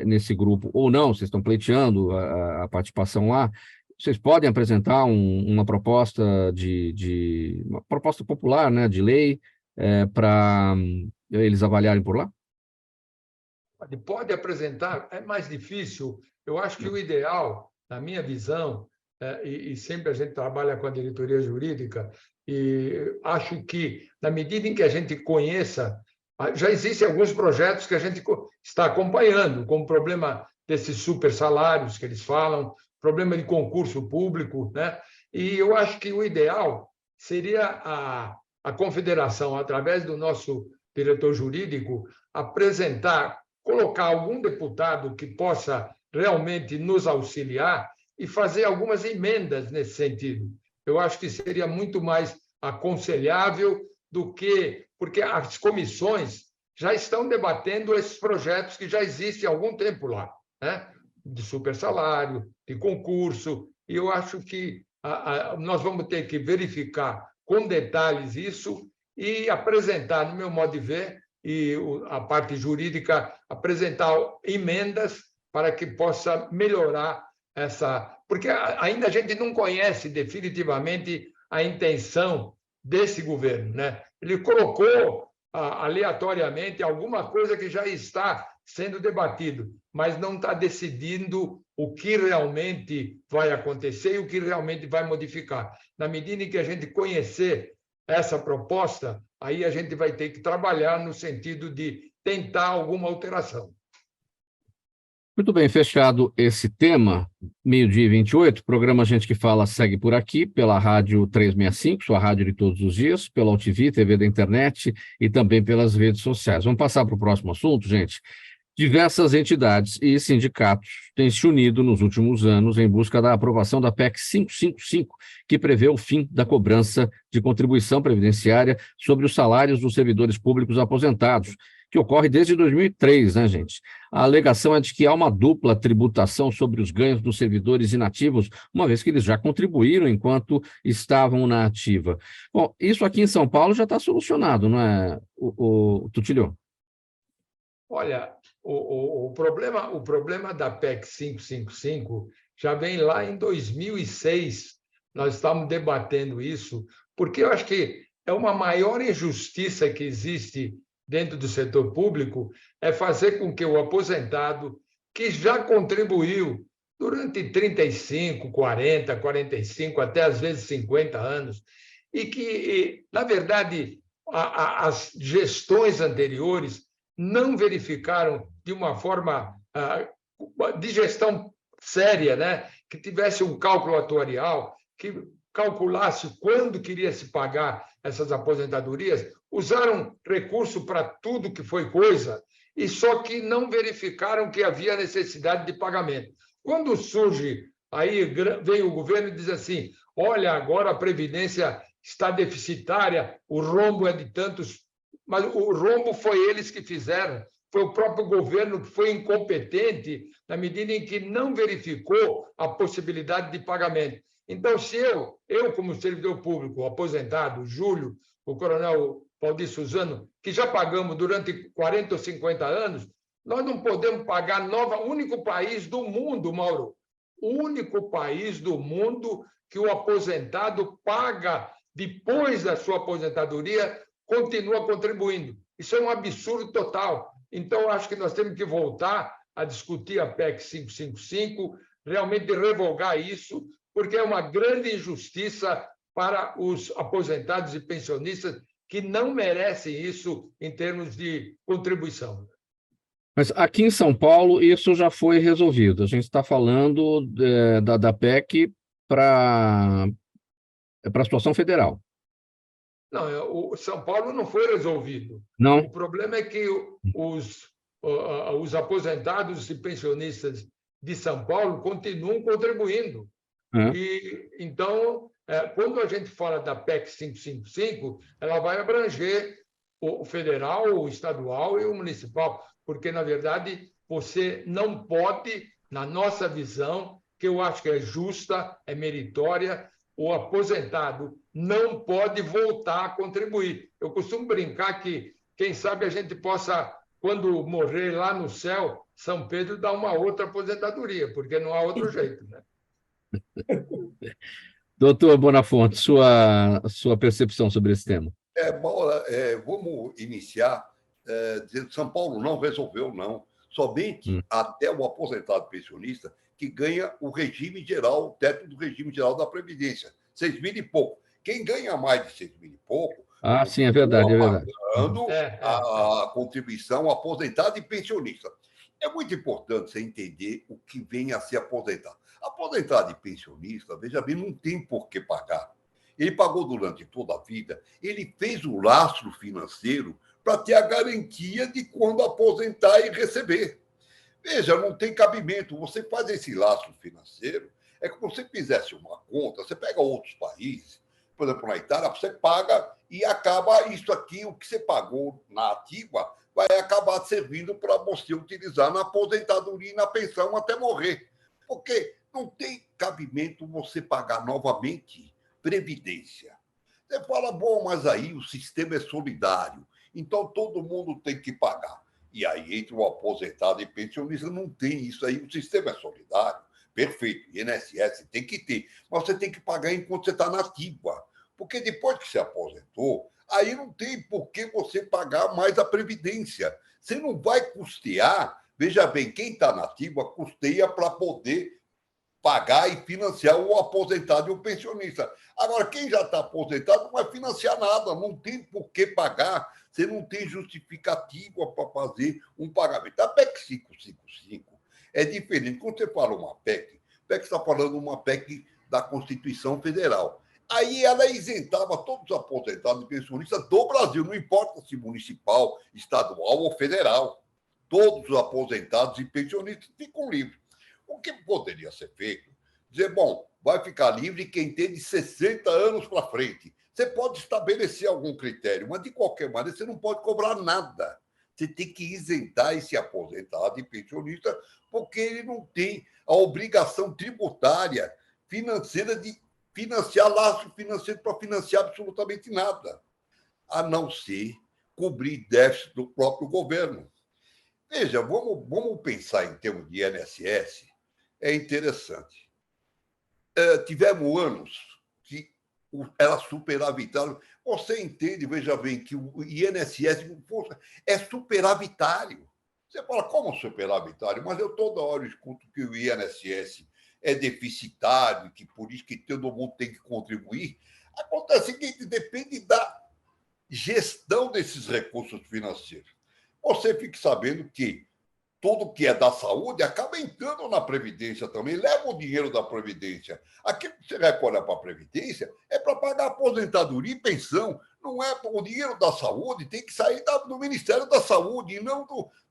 [SPEAKER 2] nesse grupo ou não, vocês estão pleiteando a participação lá, vocês podem apresentar uma proposta uma proposta popular, né, de lei, para eles avaliarem por lá?
[SPEAKER 3] Pode apresentar, é mais difícil. Eu acho que o ideal, na minha visão, e sempre a gente trabalha com a diretoria jurídica, e acho que, na medida em que a gente conheça, já existem alguns projetos que a gente está acompanhando, como o problema desses super salários que eles falam, problema de concurso público, né? E eu acho que o ideal seria a confederação, através do nosso diretor jurídico, colocar algum deputado que possa realmente nos auxiliar e fazer algumas emendas nesse sentido. Eu acho que seria muito mais aconselhável do que... Porque as comissões já estão debatendo esses projetos que já existem há algum tempo lá, né? De super salário, de concurso, e eu acho que nós vamos ter que verificar com detalhes isso e apresentar, no meu modo de ver, e a parte jurídica apresentar emendas para que possa melhorar essa... Porque ainda a gente não conhece definitivamente a intenção desse governo, né? Ele colocou aleatoriamente alguma coisa que já está sendo debatido, mas não está decidindo o que realmente vai acontecer e o que realmente vai modificar. Na medida em que a gente conhecer essa proposta, aí a gente vai ter que trabalhar no sentido de tentar alguma alteração.
[SPEAKER 2] Muito bem, fechado esse tema, 12h28, programa Gente que Fala segue por aqui, pela Rádio 365, sua rádio de todos os dias, pela UTV, TV da internet e também pelas redes sociais. Vamos passar para o próximo assunto, gente. Diversas entidades e sindicatos têm se unido nos últimos anos em busca da aprovação da PEC 555, que prevê o fim da cobrança de contribuição previdenciária sobre os salários dos servidores públicos aposentados, que ocorre desde 2003, né, gente? A alegação é de que há uma dupla tributação sobre os ganhos dos servidores inativos, uma vez que eles já contribuíram enquanto estavam na ativa. Bom, isso aqui em São Paulo já está solucionado, não é, o Tutílio?
[SPEAKER 3] Olha, o problema da PEC 555 já vem lá em 2006. Nós estávamos debatendo isso, porque eu acho que é uma maior injustiça que existe dentro do setor público, é fazer com que o aposentado, que já contribuiu durante 35, 40, 45, até às vezes 50 anos, e que, na verdade, as gestões anteriores não verificaram de uma forma de gestão séria, né? Que tivesse um cálculo atuarial, que calculasse quando queria se pagar essas aposentadorias, usaram recurso para tudo que foi coisa, e só que não verificaram que havia necessidade de pagamento. Quando surge, aí vem o governo e diz assim, olha, agora a Previdência está deficitária, o rombo é de tantos... Mas o rombo foi eles que fizeram, foi o próprio governo que foi incompetente na medida em que não verificou a possibilidade de pagamento. Então, se eu como servidor público, aposentado, Júlio, o coronel Valdir Suzano, que já pagamos durante 40 ou 50 anos, Nós não podemos pagar o único país do mundo, Mauro, o único país do mundo que o aposentado paga depois da sua aposentadoria, continua contribuindo. Isso é um absurdo total. Então, acho que nós temos que voltar a discutir a PEC 555, realmente revogar isso, porque é uma grande injustiça para os aposentados e pensionistas que não merecem isso em termos de contribuição.
[SPEAKER 2] Mas aqui em São Paulo isso já foi resolvido. A gente está falando da PEC para a situação federal.
[SPEAKER 3] Não, o São Paulo não foi resolvido.
[SPEAKER 2] Não?
[SPEAKER 3] O problema é que os aposentados e pensionistas de São Paulo continuam contribuindo. E, então, quando a gente fala da PEC 555, ela vai abranger o federal, o estadual e o municipal, porque, na verdade, você não pode, na nossa visão, que eu acho que é justa, é meritória, o aposentado não pode voltar a contribuir. Eu costumo brincar que, quem sabe, a gente possa, quando morrer lá no céu, São Pedro dar uma outra aposentadoria, porque não há outro jeito, né?
[SPEAKER 2] Doutor Bonafonte, sua percepção sobre esse tema.
[SPEAKER 4] Vamos iniciar dizendo que São Paulo não resolveu, não. Somente até o aposentado pensionista que ganha o regime geral, o teto do regime geral da Previdência, 6 mil e pouco. Quem ganha mais de 6 mil e pouco...
[SPEAKER 2] Sim, é verdade, é verdade.
[SPEAKER 4] Pagando a contribuição aposentado e pensionista. É muito importante você entender o que vem a ser aposentado. Aposentado e pensionista, veja bem, não tem por que pagar. Ele pagou durante toda a vida, ele fez o lastro financeiro para ter a garantia de quando aposentar e receber. Veja, não tem cabimento. Você faz esse lastro financeiro, é como se você fizesse uma conta, você pega outros países, por exemplo, na Itália, você paga e acaba isso aqui, o que você pagou na ativa, vai acabar servindo para você utilizar na aposentadoria e na pensão até morrer. Porque não tem cabimento você pagar novamente previdência. Você fala, bom, mas aí o sistema é solidário, então todo mundo tem que pagar. E aí, entre o aposentado e pensionista, não tem isso aí, o sistema é solidário. Perfeito, INSS tem que ter, mas você tem que pagar enquanto você está na ativa. Porque depois que você aposentou, aí não tem por que você pagar mais a previdência. Você não vai custear, veja bem, quem está na ativa custeia para poder pagar e financiar o aposentado e o pensionista. Agora, quem já está aposentado não vai financiar nada, não tem por que pagar, você não tem justificativa para fazer um pagamento. A PEC 555 é diferente. Quando você fala uma PEC está falando uma PEC da Constituição Federal. Aí ela isentava todos os aposentados e pensionistas do Brasil, não importa se municipal, estadual ou federal. Todos os aposentados e pensionistas ficam livres. O que poderia ser feito? Dizer, bom, vai ficar livre quem tem de 60 anos para frente. Você pode estabelecer algum critério, mas, de qualquer maneira, você não pode cobrar nada. Você tem que isentar esse aposentado e pensionista, porque ele não tem a obrigação tributária financeira de financiar laço financeiro para financiar absolutamente nada, a não ser cobrir déficit do próprio governo. Veja, vamos pensar em termos de INSS, é interessante. Tivemos anos que era superavitário. Você entende, veja bem, que o INSS é superavitário. Você fala, como superavitário? Mas eu toda hora escuto que o INSS é deficitário, que por isso que todo mundo tem que contribuir. Acontece o seguinte, depende da gestão desses recursos financeiros. Você fique sabendo que tudo que é da saúde acaba entrando na Previdência também, leva o dinheiro da Previdência. Aquilo que você recolhe para a Previdência é para pagar aposentadoria e pensão, não é o dinheiro da saúde, tem que sair do Ministério da Saúde e não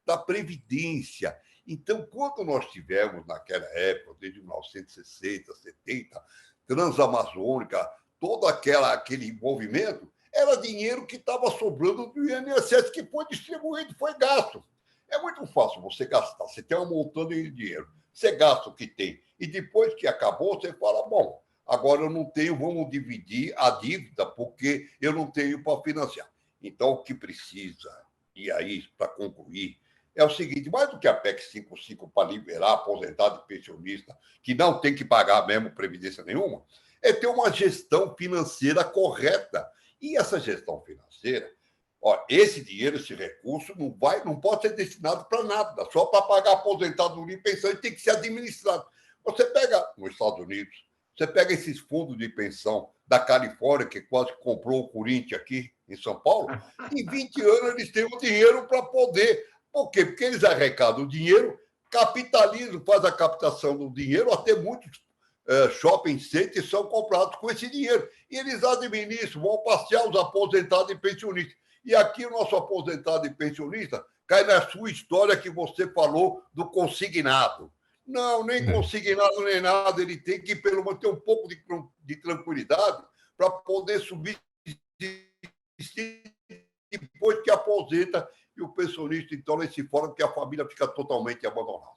[SPEAKER 4] da Previdência. Então, quando nós tivemos, naquela época, desde 1960, 70, Transamazônica, todo aquele envolvimento, era dinheiro que estava sobrando do INSS, que foi distribuído, foi gasto. É muito fácil você gastar. Você tem uma montante de dinheiro, você gasta o que tem. E depois que acabou, você fala, bom, agora eu não tenho, vamos dividir a dívida, porque eu não tenho para financiar. Então, o que precisa, e aí, para concluir, é o seguinte, mais do que a PEC 55 para liberar aposentado e pensionista, que não tem que pagar mesmo previdência nenhuma, é ter uma gestão financeira correta. E essa gestão financeira, esse dinheiro, esse recurso, não pode ser destinado para nada, só para pagar aposentadoria e pensão, tem que ser administrado. Você pega nos Estados Unidos, você pega esses fundos de pensão da Califórnia, que quase comprou o Corinthians aqui em São Paulo, em 20 anos eles têm o dinheiro para poder. Por quê? Porque eles arrecadam o dinheiro, capitalizam, fazem a captação do dinheiro, até muitos shopping centers são comprados com esse dinheiro. E eles administram, vão passear os aposentados e pensionistas. E aqui o nosso aposentado e pensionista cai na sua história que você falou do consignado. Não, nem consignado nem nada, ele tem que pelo menos ter um pouco de tranquilidade para poder subir depois que aposenta e o pensionista então ele se fora porque a família fica totalmente abandonada.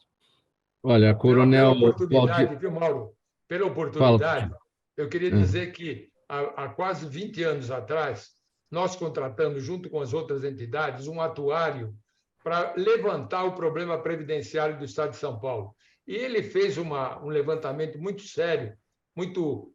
[SPEAKER 2] Olha, Coronel...
[SPEAKER 3] Pela oportunidade, viu, Mauro? Pela oportunidade, eu queria dizer que há quase 20 anos atrás, nós contratamos, junto com as outras entidades, um atuário para levantar o problema previdenciário do Estado de São Paulo. E ele fez um levantamento muito sério, muito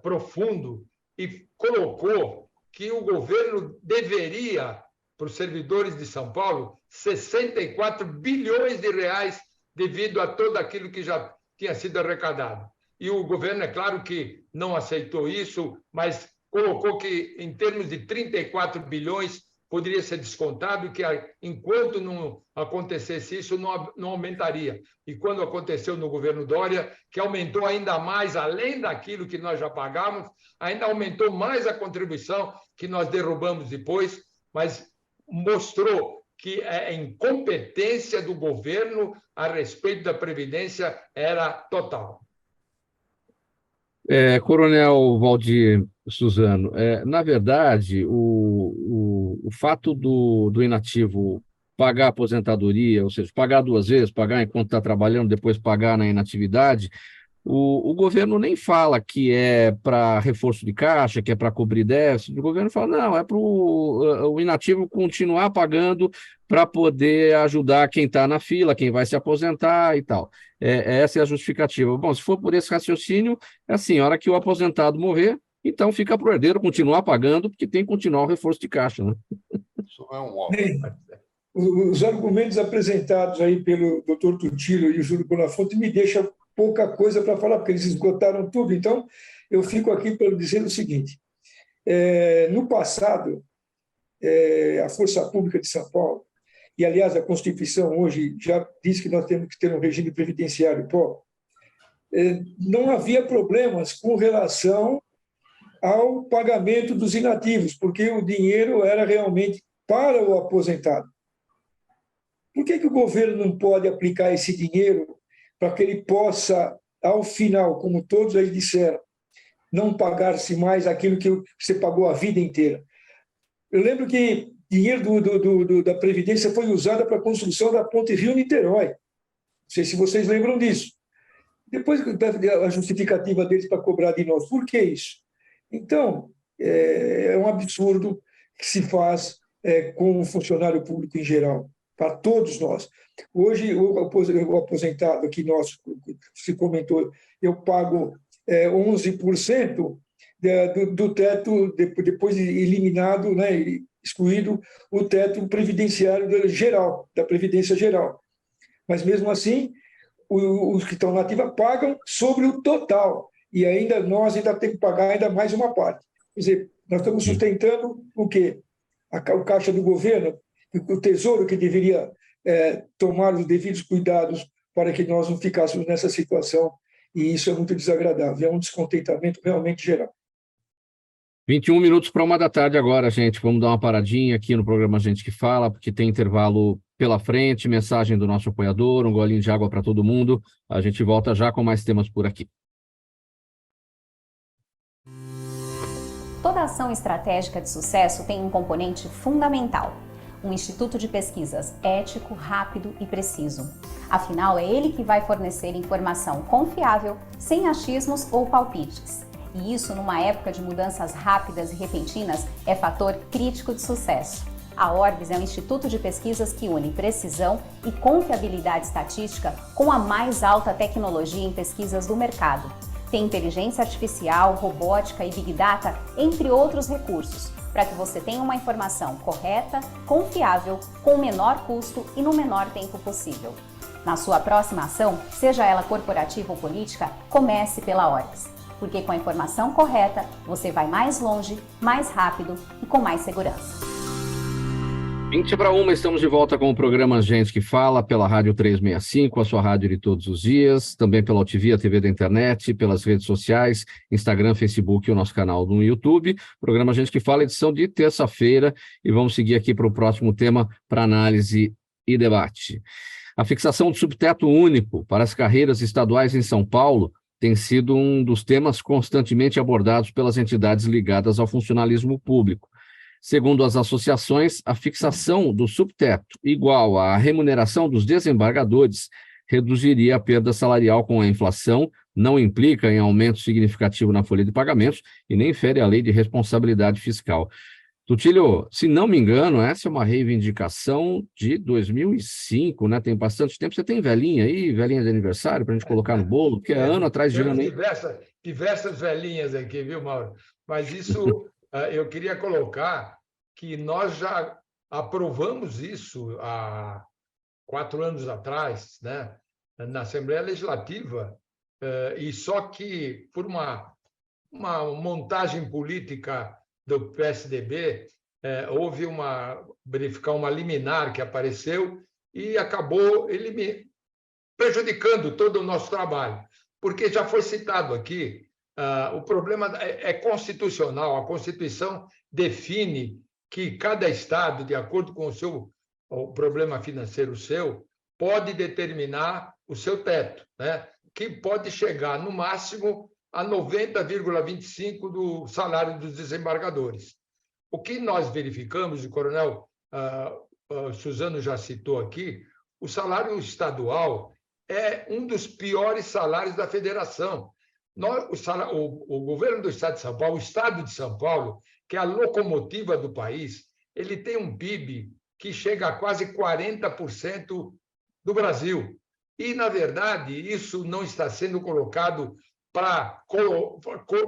[SPEAKER 3] profundo, e colocou que o governo deveria, para os servidores de São Paulo, 64 bilhões de reais devido a tudo aquilo que já tinha sido arrecadado. E o governo, é claro que não aceitou isso, mas colocou que, em termos de 34 bilhões, poderia ser descontado e que, enquanto não acontecesse isso, não aumentaria. E quando aconteceu no governo Dória, que aumentou ainda mais, além daquilo que nós já pagávamos, ainda aumentou mais a contribuição que nós derrubamos depois, mas mostrou que a incompetência do governo a respeito da Previdência era total.
[SPEAKER 2] Coronel Valdir Suzano, na verdade, o fato do inativo pagar a aposentadoria, ou seja, pagar 2 vezes, pagar enquanto está trabalhando, depois pagar na inatividade, o governo nem fala que é para reforço de caixa, que é para cobrir déficit. O governo fala, não, é para o inativo continuar pagando para poder ajudar quem está na fila, quem vai se aposentar e tal. Essa é a justificativa. Bom, se for por esse raciocínio, é assim, a hora que o aposentado morrer, então fica para o herdeiro continuar pagando, porque tem que continuar o reforço de caixa, né?
[SPEAKER 4] Isso é um óbvio.
[SPEAKER 5] Os argumentos apresentados aí pelo doutor Tutílio e o Júlio Bonafonte me deixam pouca coisa para falar, porque eles esgotaram tudo. Então, eu fico aqui para dizer o seguinte. No passado, a Força Pública de São Paulo, e, aliás, a Constituição hoje já diz que nós temos que ter um regime previdenciário próprio, não havia problemas com relação ao pagamento dos inativos, porque o dinheiro era realmente para o aposentado. Por que o governo não pode aplicar esse dinheiro para que ele possa, ao final, como todos eles disseram, não pagar-se mais aquilo que você pagou a vida inteira? Eu lembro que dinheiro da Previdência foi usado para a construção da Ponte Rio-Niterói. Não sei se vocês lembram disso. Depois a justificativa deles para cobrar de nós. Por que isso? Então, é um absurdo que se faz com o funcionário público em geral, para todos nós. Hoje, o aposentado aqui nosso, se comentou, eu pago 11% do teto, depois eliminado, né, excluído o teto previdenciário geral, da Previdência Geral. Mas, mesmo assim, os que estão na ativa pagam sobre o total, e nós ainda temos que pagar ainda mais uma parte. Quer dizer, nós estamos sustentando o quê? O caixa do governo, o Tesouro, que deveria tomar os devidos cuidados para que nós não ficássemos nessa situação, e isso é muito desagradável, é um descontentamento realmente geral.
[SPEAKER 2] 21 minutos para 1 da tarde agora, gente. Vamos dar uma paradinha aqui no programa Gente que Fala, porque tem intervalo pela frente, mensagem do nosso apoiador, um golinho de água para todo mundo. A gente volta já com mais temas por aqui.
[SPEAKER 6] Toda ação estratégica de sucesso tem um componente fundamental: um instituto de pesquisas ético, rápido e preciso. Afinal, é ele que vai fornecer informação confiável, sem achismos ou palpites. E isso, numa época de mudanças rápidas e repentinas, é fator crítico de sucesso. A Orbis é um instituto de pesquisas que une precisão e confiabilidade estatística com a mais alta tecnologia em pesquisas do mercado. Tem inteligência artificial, robótica e Big Data, entre outros recursos, para que você tenha uma informação correta, confiável, com o menor custo e no menor tempo possível. Na sua próxima ação, seja ela corporativa ou política, comece pela Orbis, porque com a informação correta, você vai mais longe, mais rápido e com mais segurança.
[SPEAKER 2] 20 para 1, estamos de volta com o programa Gente que Fala, pela Rádio 365, a sua rádio de todos os dias, também pela UTV, a TV da internet, pelas redes sociais, Instagram, Facebook e o nosso canal no YouTube. Programa Gente que Fala, edição de terça-feira, e vamos seguir aqui para o próximo tema para análise e debate. A fixação do subteto único para as carreiras estaduais em São Paulo tem sido um dos temas constantemente abordados pelas entidades ligadas ao funcionalismo público. Segundo as associações, a fixação do subteto igual à remuneração dos desembargadores reduziria a perda salarial com a inflação, não implica em aumento significativo na folha de pagamentos e nem fere a lei de responsabilidade fiscal. Tutílio, se não me engano, essa é uma reivindicação de 2005, né? Tem bastante tempo. Você tem velhinha aí, velhinha de aniversário, para a gente colocar no bolo? Porque é ano atrás de ano, hein?
[SPEAKER 3] Diversas velhinhas aqui, viu, Mauro? Mas isso, eu queria colocar que nós já aprovamos isso há 4 anos atrás, né? Na Assembleia Legislativa, e só que por uma montagem política do PSDB, houve verificar uma liminar que apareceu e acabou prejudicando todo o nosso trabalho, porque já foi citado aqui, o problema é constitucional, a Constituição define que cada Estado, de acordo com o problema financeiro seu, pode determinar o seu teto, né? Que pode chegar, no máximo, a 90,25% do salário dos desembargadores. O que nós verificamos, o coronel Suzano já citou aqui, o salário estadual é um dos piores salários da federação. O governo do Estado de São Paulo, o Estado de São Paulo, que é a locomotiva do país, ele tem um PIB que chega a quase 40% do Brasil. E, na verdade, isso não está sendo colocado para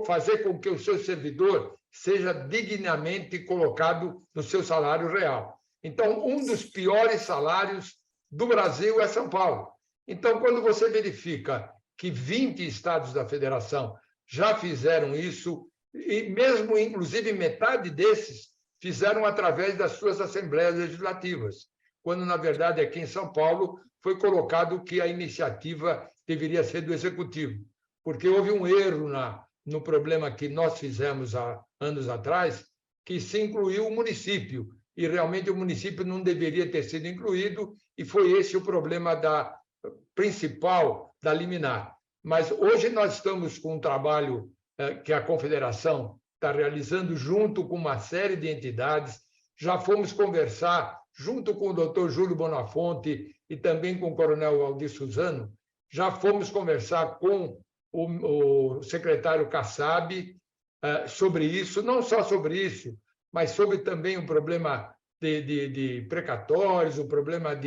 [SPEAKER 3] fazer com que o seu servidor seja dignamente colocado no seu salário real. Então, um dos piores salários do Brasil é São Paulo. Então, quando você verifica que 20 estados da federação já fizeram isso, e mesmo, inclusive, metade desses fizeram através das suas assembleias legislativas, quando, na verdade, aqui em São Paulo foi colocado que a iniciativa deveria ser do Executivo, porque houve um erro no problema que nós fizemos há anos atrás, que se incluiu o município, e realmente o município não deveria ter sido incluído, e foi esse o problema principal da liminar. Mas hoje nós estamos com um trabalho que a Confederação está realizando junto com uma série de entidades. Já fomos conversar junto com o doutor Júlio Bonafonte e também com o coronel Aldir Suzano, já fomos conversar com o secretário Kassab sobre isso, não só sobre isso, mas sobre também o problema de precatórios, o problema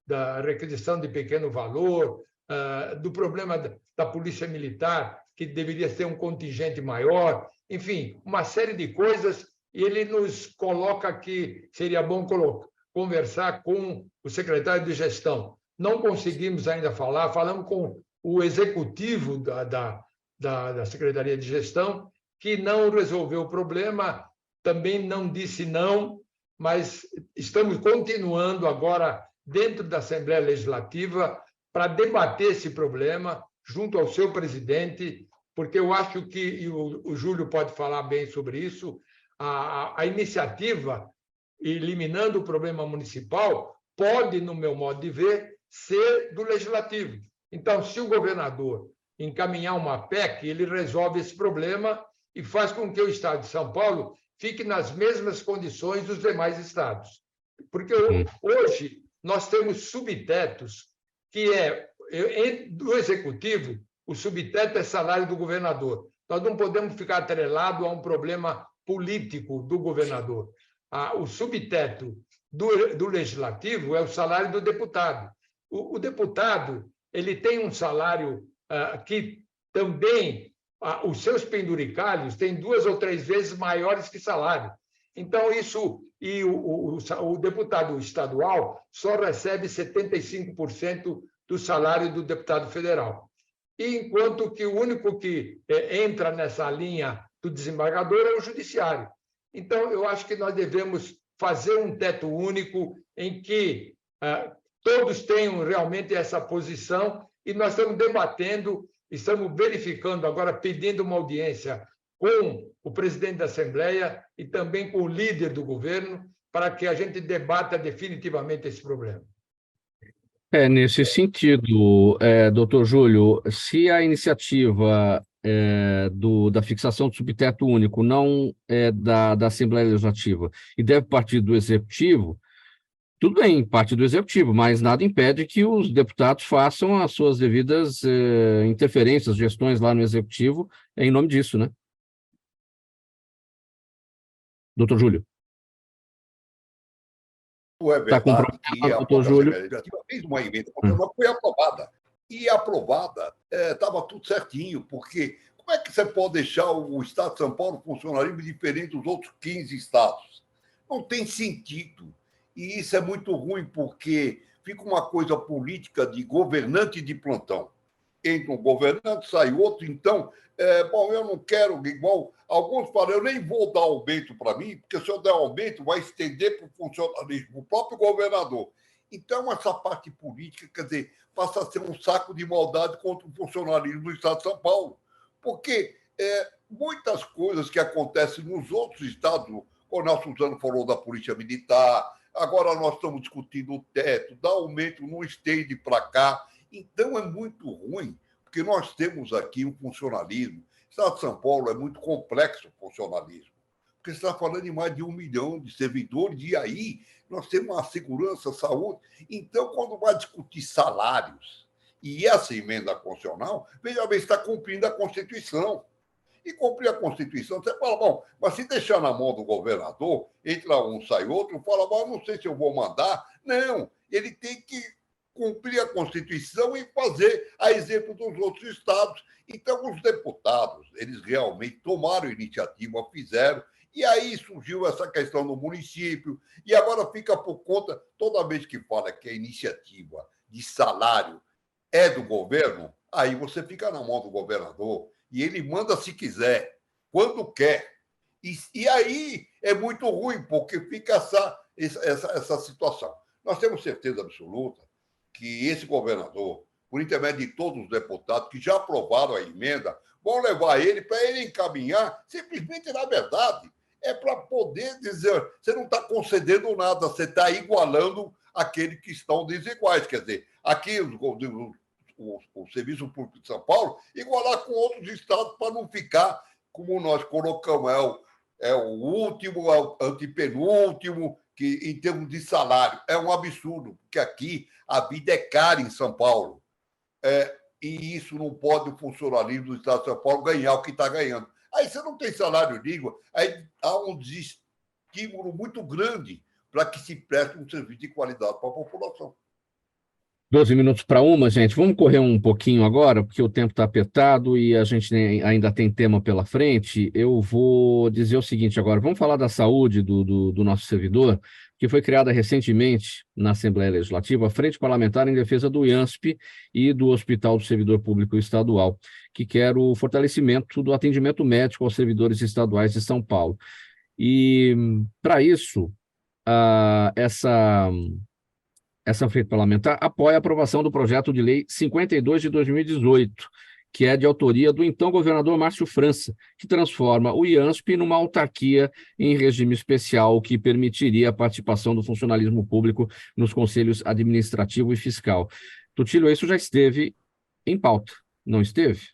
[SPEAKER 3] da requisição de pequeno valor, do problema da Polícia Militar, que deveria ter um contingente maior, enfim, uma série de coisas, e ele nos coloca que seria bom conversar com o secretário de Gestão. Não conseguimos ainda falar, falamos com o executivo da Secretaria de Gestão, que não resolveu o problema, também não disse não, mas estamos continuando agora dentro da Assembleia Legislativa para debater esse problema junto ao seu presidente, porque eu acho que, e o Júlio pode falar bem sobre isso, a iniciativa, eliminando o problema municipal, pode, no meu modo de ver, ser do Legislativo. Então, se o governador encaminhar uma PEC, ele resolve esse problema e faz com que o Estado de São Paulo fique nas mesmas condições dos demais estados. Porque hoje nós temos subtetos que do Executivo, o subteto é salário do governador. Nós não podemos ficar atrelado a um problema político do governador. o subteto do legislativo é o salário do deputado. O deputado ele tem um salário que também os seus penduricalhos têm 2 ou 3 vezes maiores que salário. Então, isso... E o deputado estadual só recebe 75% do salário do deputado federal. E enquanto que o único que entra nessa linha do desembargador é o judiciário. Então, eu acho que nós devemos fazer um teto único em que todos tenham realmente essa posição, e nós estamos debatendo, estamos verificando agora, pedindo uma audiência com o presidente da Assembleia e também com o líder do governo, para que a gente debata definitivamente esse problema.
[SPEAKER 2] Nesse sentido, doutor Júlio, se a iniciativa da fixação do subteto único não é da Assembleia Legislativa e deve partir do Executivo, tudo bem, parte do Executivo, mas nada impede que os deputados façam as suas devidas interferências, gestões lá no Executivo, em nome disso, né? Doutor Júlio.
[SPEAKER 4] É verdade que a
[SPEAKER 2] Júlio
[SPEAKER 4] Legislativa fez uma emenda, porque ela foi aprovada. E aprovada, estava tudo certinho, porque como é que você pode deixar o Estado de São Paulo funcionalismo diferente dos outros 15 estados? Não tem sentido. E isso é muito ruim, porque fica uma coisa política de governante de plantão. Entra um governante, sai outro, então, eu não quero igual. Alguns falam, eu nem vou dar aumento para mim, porque se eu der aumento, vai estender para o funcionalismo, o próprio governador. Então, essa parte política, quer dizer, passa a ser um saco de maldade contra o funcionalismo do Estado de São Paulo. Porque muitas coisas que acontecem nos outros estados, o Nelson Zano falou da Polícia Militar, agora nós estamos discutindo o teto, dar aumento, não estende para cá. Então, é muito ruim, porque nós temos aqui um funcionalismo. O Estado de São Paulo é muito complexo o funcionalismo, porque você está falando de mais de 1 milhão de servidores, e aí nós temos a segurança, a saúde. Então, quando vai discutir salários e essa emenda constitucional, veja bem, está cumprindo a Constituição. E cumprir a Constituição, você fala, bom, mas se deixar na mão do governador, entra um, sai outro, fala, bom, não sei se eu vou mandar. Não, ele tem que cumprir a Constituição e fazer a exemplo dos outros estados. Então, os deputados, eles realmente tomaram iniciativa, fizeram, e aí surgiu essa questão no município, e agora fica por conta, toda vez que fala que a iniciativa de salário é do governo, aí você fica na mão do governador, e ele manda se quiser, quando quer. E aí é muito ruim, porque fica essa situação. Nós temos certeza absoluta que esse governador, por intermédio de todos os deputados que já aprovaram a emenda, vão levar ele para ele encaminhar, simplesmente, na verdade, é para poder dizer, você não está concedendo nada, você está igualando aqueles que estão desiguais. Quer dizer, aqui o Serviço Público de São Paulo, igualar com outros estados para não ficar, como nós colocamos, é o último, é o antepenúltimo, que em termos de salário é um absurdo, porque aqui a vida é cara em São Paulo. E isso não pode o funcionalismo do Estado de São Paulo ganhar o que está ganhando. Aí você não tem salário mínimo, aí há um desestímulo muito grande para que se preste um serviço de qualidade para a população.
[SPEAKER 2] 12 minutos para 1, gente. Vamos correr um pouquinho agora, porque o tempo está apertado e a gente ainda tem tema pela frente. Eu vou dizer o seguinte agora. Vamos falar da saúde do nosso servidor, que foi criada recentemente na Assembleia Legislativa a Frente Parlamentar em Defesa do IANSP e do Hospital do Servidor Público Estadual, que quer o fortalecimento do atendimento médico aos servidores estaduais de São Paulo. E, para isso, essa frente parlamentar apoia a aprovação do projeto de lei 52 de 2018, que é de autoria do então governador Márcio França, que transforma o IANSP numa autarquia em regime especial, que permitiria a participação do funcionalismo público nos conselhos administrativo e fiscal. Tutílio, isso já esteve em pauta, não esteve?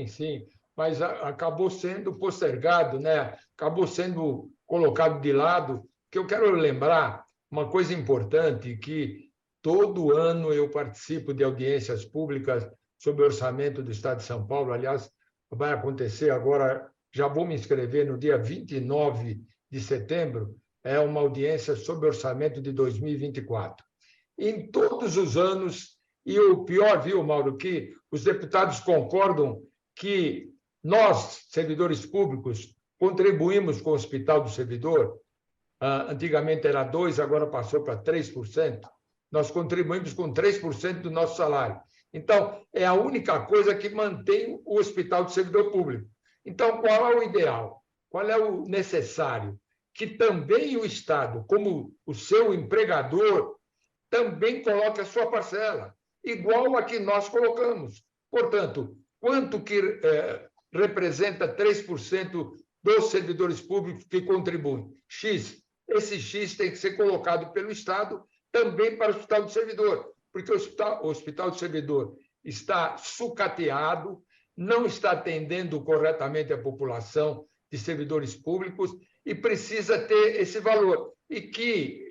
[SPEAKER 3] Sim, mas acabou sendo postergado, né? Acabou sendo colocado de lado, que eu quero lembrar uma coisa importante, que todo ano eu participo de audiências públicas sobre o orçamento do Estado de São Paulo. Aliás, vai acontecer agora, já vou me inscrever no dia 29 de setembro, é uma audiência sobre orçamento de 2024. Em todos os anos, e o pior, viu, Mauro, que os deputados concordam que nós, servidores públicos, contribuímos com o Hospital do Servidor. Antigamente era 2%, agora passou para 3%. Nós contribuímos com 3% do nosso salário. Então, é a única coisa que mantém o Hospital do Servidor Público. Então, qual é o ideal? Qual é o necessário? Que também o Estado, como o seu empregador, também coloque a sua parcela, igual a que nós colocamos. Portanto, quanto que representa 3% dos servidores públicos que contribuem? X. Esse X tem que ser colocado pelo Estado também para o Hospital do Servidor, porque o Hospital do Servidor está sucateado, não está atendendo corretamente a população de servidores públicos e precisa ter esse valor. E que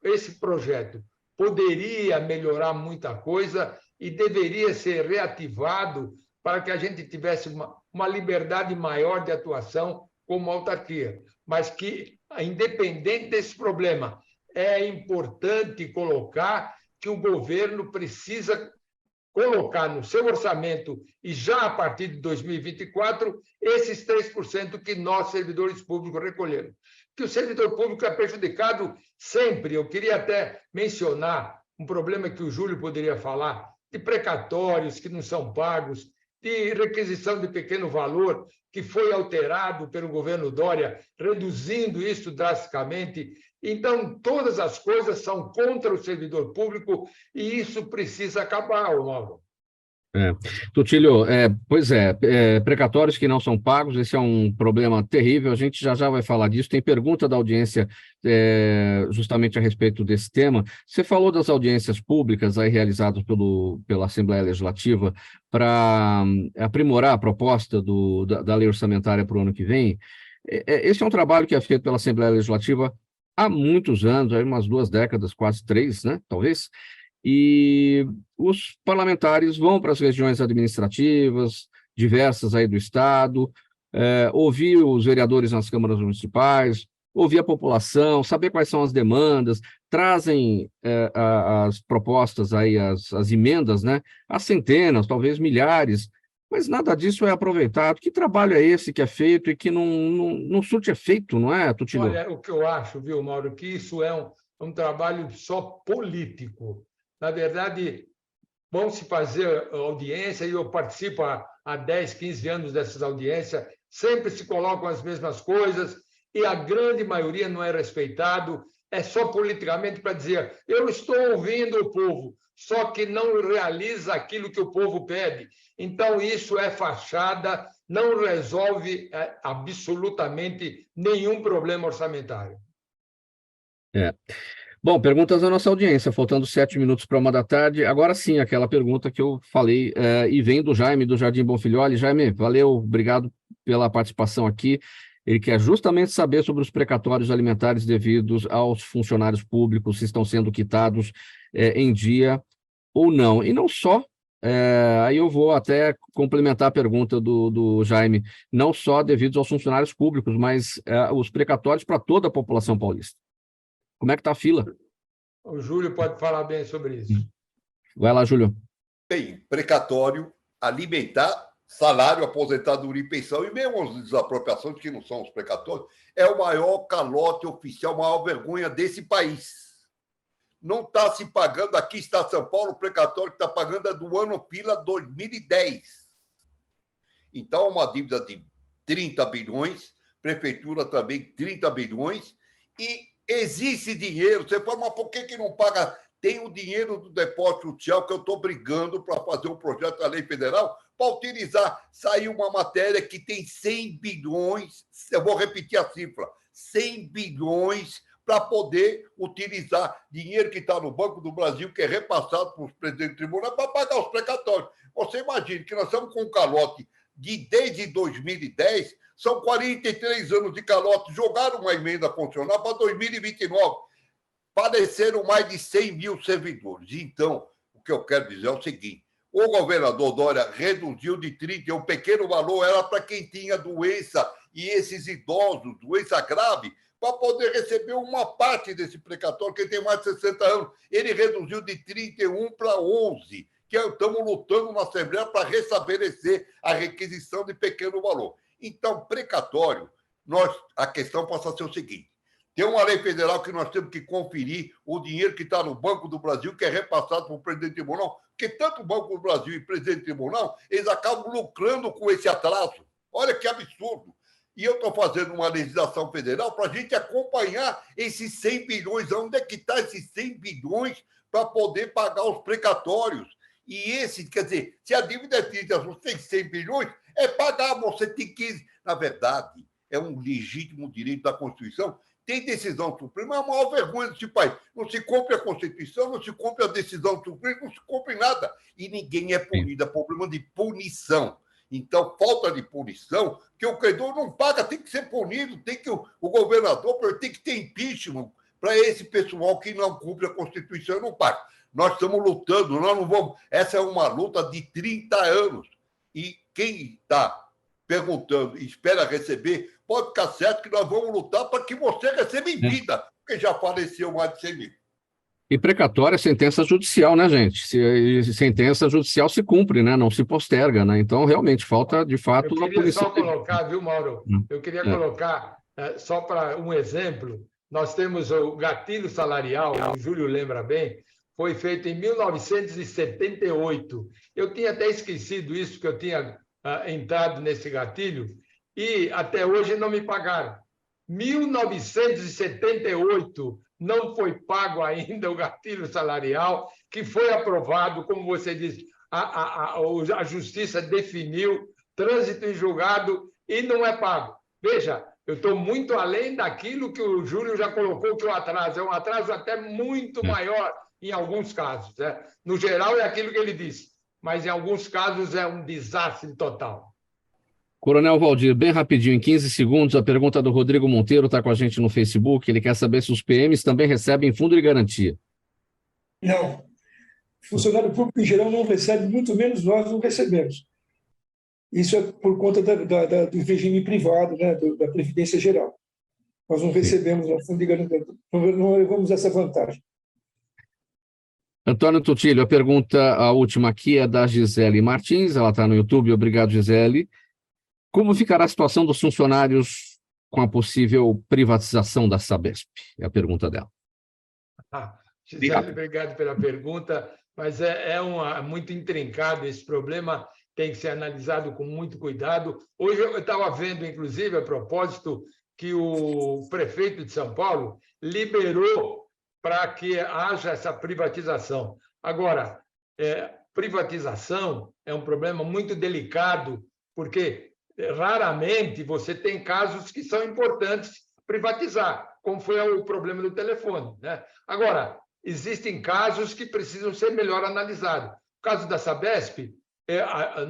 [SPEAKER 3] esse projeto poderia melhorar muita coisa e deveria ser reativado para que a gente tivesse uma liberdade maior de atuação como autarquia. Mas que, independente desse problema, é importante colocar que o governo precisa colocar no seu orçamento, e já a partir de 2024, esses 3% que nós, servidores públicos, recolhemos. Que o servidor público é prejudicado sempre. Eu queria até mencionar um problema que o Júlio poderia falar, de precatórios que não são pagos, de requisição de pequeno valor, que foi alterado pelo governo Dória, reduzindo isso drasticamente. Então, todas as coisas são contra o servidor público e isso precisa acabar, Mauro.
[SPEAKER 2] Tutílio, precatórios que não são pagos, esse é um problema terrível, a gente já vai falar disso. Tem pergunta da audiência justamente a respeito desse tema. Você falou das audiências públicas aí realizadas pela Assembleia Legislativa para aprimorar a proposta da lei orçamentária para o ano que vem. Esse é um trabalho que é feito pela Assembleia Legislativa há muitos anos, aí umas 2 décadas, quase 3, né, talvez, e os parlamentares vão para as regiões administrativas diversas aí do Estado, ouvir os vereadores nas câmaras municipais, ouvir a população, saber quais são as demandas, trazem as propostas aí, as emendas, né, às centenas, talvez milhares, mas nada disso é aproveitado. Que trabalho é esse que é feito e que não surte efeito, não é, Tutílio?
[SPEAKER 3] Olha, o que eu acho, viu, Mauro, que isso é um trabalho só político. Na verdade, vão se fazer audiência, e eu participo há 10, 15 anos dessas audiências, sempre se colocam as mesmas coisas, e a grande maioria não é respeitado, é só politicamente para dizer, eu estou ouvindo o povo, só que não realiza aquilo que o povo pede. Então, isso é fachada, não resolve absolutamente nenhum problema orçamentário.
[SPEAKER 2] Bom, perguntas da nossa audiência, faltando 7 minutos para 13h. Agora sim, aquela pergunta que eu falei, e vem do Jaime, do Jardim Bonfilholi. Jaime, valeu, obrigado pela participação aqui. Ele quer justamente saber sobre os precatórios alimentares devidos aos funcionários públicos, se estão sendo quitados em dia ou não. E não só, aí eu vou até complementar a pergunta do Jaime, não só devidos aos funcionários públicos, mas os precatórios para toda a população paulista. Como é que está a fila?
[SPEAKER 3] O Júlio pode falar bem sobre isso.
[SPEAKER 2] Vai lá, Júlio.
[SPEAKER 4] Bem, precatório, alimentar, salário, aposentadoria e pensão, e mesmo as desapropriações, que não são os precatórios, é o maior calote oficial, a maior vergonha desse país. Não está se pagando, aqui está São Paulo, o precatório que está pagando é do ano pila 2010. Então, uma dívida de 30 bilhões, prefeitura também 30 bilhões, e existe dinheiro. Você fala, mas por que não paga? Tem o dinheiro do depósito social que eu estou brigando para fazer um projeto da lei federal para utilizar. Saiu uma matéria que tem 100 bilhões, eu vou repetir a cifra, 100 bilhões para poder utilizar dinheiro que está no Banco do Brasil, que é repassado para os presidentes do tribunal, para pagar os precatórios. Você imagina que nós estamos com um calote desde 2010, são 43 anos de calote, jogaram uma emenda funcional para 2029, padeceram mais de 100 mil servidores. Então, o que eu quero dizer é o seguinte, o governador Dória reduziu de 30, um pequeno valor, era para quem tinha doença e esses idosos, doença grave, para poder receber uma parte desse precatório, que tem mais de 60 anos. Ele reduziu de 31 para 11, que estamos lutando na Assembleia para restabelecer a requisição de pequeno valor. Então, precatório, a questão passa a ser o seguinte: tem uma lei federal que nós temos que conferir o dinheiro que está no Banco do Brasil, que é repassado para o presidente do tribunal, porque tanto o Banco do Brasil e o presidente do tribunal, eles acabam lucrando com esse atraso. Olha que absurdo. E eu estou fazendo uma legislação federal para a gente acompanhar esses 100 bilhões. Onde é que está esses 100 bilhões para poder pagar os precatórios? E esse, quer dizer, se a dívida é 30, você tem 100 bilhões, é pagar, você tem que... Na verdade, é um legítimo direito da Constituição. Tem decisão suprema, é a maior vergonha desse país. Não se cumpre a Constituição, não se cumpre a decisão suprema, não se cumpre nada. E ninguém é punido, é problema de punição. Então, falta de punição, que o credor não paga, tem que ser punido, tem que o governador tem que ter impeachment para esse pessoal que não cumpre a Constituição e não paga. Nós estamos lutando, nós não vamos... Essa é uma luta de 30 anos. E quem está perguntando e espera receber, pode ficar certo que nós vamos lutar para que você receba em vida, porque já faleceu mais de 100 mil.
[SPEAKER 2] E precatória é sentença judicial, né, gente? Sentença judicial se cumpre, né? Não se posterga, né? Então, realmente, falta, de fato,
[SPEAKER 3] a punição. Eu queria só colocar, viu, Mauro? Eu queria colocar, só para um exemplo, nós temos o gatilho salarial, o Júlio lembra bem, foi feito em 1978. Eu tinha até esquecido isso, que eu tinha entrado nesse gatilho, e até hoje não me pagaram. 1978 não foi pago ainda o gatilho salarial, que foi aprovado, como você disse, a Justiça definiu, trânsito em julgado, e não é pago. Veja, eu estou muito além daquilo que o Júlio já colocou, que o atraso é um atraso até muito maior em alguns casos. Né? No geral, é aquilo que ele disse, mas em alguns casos é um desastre total.
[SPEAKER 2] Coronel Valdir, bem rapidinho, em 15 segundos, a pergunta do Rodrigo Monteiro está com a gente no Facebook. Ele quer saber se os PMs também recebem fundo de garantia.
[SPEAKER 5] Não. Funcionário público, em geral, não recebe, muito menos nós não recebemos. Isso é por conta do regime privado, né, da Previdência Geral. Nós não recebemos o fundo de garantia, não levamos essa vantagem.
[SPEAKER 2] Antônio Tutilho, a última aqui é da Gisele Martins, ela está no YouTube. Obrigado, Gisele. Como ficará a situação dos funcionários com a possível privatização da Sabesp? É a pergunta dela.
[SPEAKER 3] Gisele, obrigado pela pergunta, mas é muito intrincado esse problema, tem que ser analisado com muito cuidado. Hoje eu estava vendo, inclusive, a propósito, que o prefeito de São Paulo liberou para que haja essa privatização. Agora, privatização é um problema muito delicado, porque raramente você tem casos que são importantes privatizar, como foi o problema do telefone. Né? Agora, existem casos que precisam ser melhor analisados. O caso da Sabesp,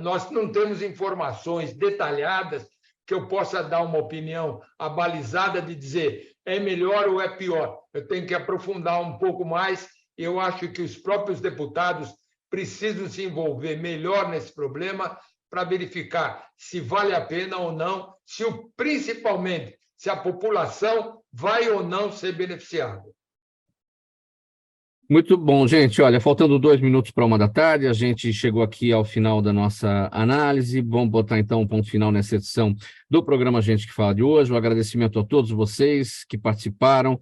[SPEAKER 3] nós não temos informações detalhadas que eu possa dar uma opinião abalizada de dizer é melhor ou é pior. Eu tenho que aprofundar um pouco mais. Eu acho que os próprios deputados precisam se envolver melhor nesse problema para verificar se vale a pena ou não, principalmente se a população vai ou não ser beneficiada.
[SPEAKER 2] Muito bom, gente. Olha, faltando 2 minutos para 13h, a gente chegou aqui ao final da nossa análise. Vamos botar, então, um ponto final nessa edição do programa Gente que Fala de hoje. Um agradecimento a todos vocês que participaram,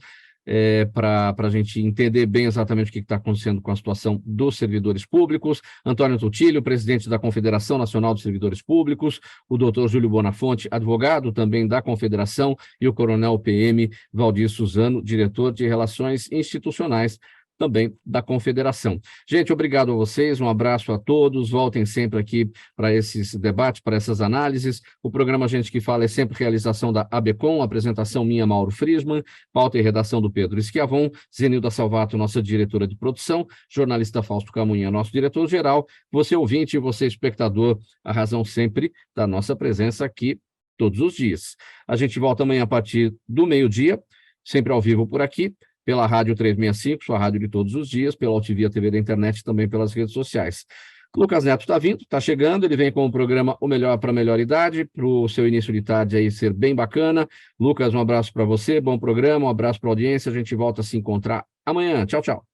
[SPEAKER 2] para a gente entender bem exatamente o que está acontecendo com a situação dos servidores públicos. Antônio Tutilho, presidente da Confederação Nacional dos Servidores Públicos, o doutor Júlio Bonafonte, advogado também da Confederação, e o coronel PM Valdir Suzano, diretor de Relações Institucionais também da Confederação. Gente, obrigado a vocês, um abraço a todos, voltem sempre aqui para esses debates, para essas análises. O programa Gente que Fala é sempre realização da ABCOM, apresentação minha, Mauro Friesman, pauta e redação do Pedro Schiavon, Zenilda Salvato, nossa diretora de produção, jornalista Fausto Camunha, nosso diretor-geral, você ouvinte e você espectador, a razão sempre da nossa presença aqui todos os dias. A gente volta amanhã a partir do meio-dia, sempre ao vivo por aqui, pela Rádio 365, sua rádio de todos os dias, pela Altivia TV da internet e também pelas redes sociais. Lucas Neto está vindo, está chegando, ele vem com o programa O Melhor para a Melhor Idade, para o seu início de tarde aí ser bem bacana. Lucas, um abraço para você, bom programa, um abraço para a audiência, a gente volta a se encontrar amanhã. Tchau, tchau.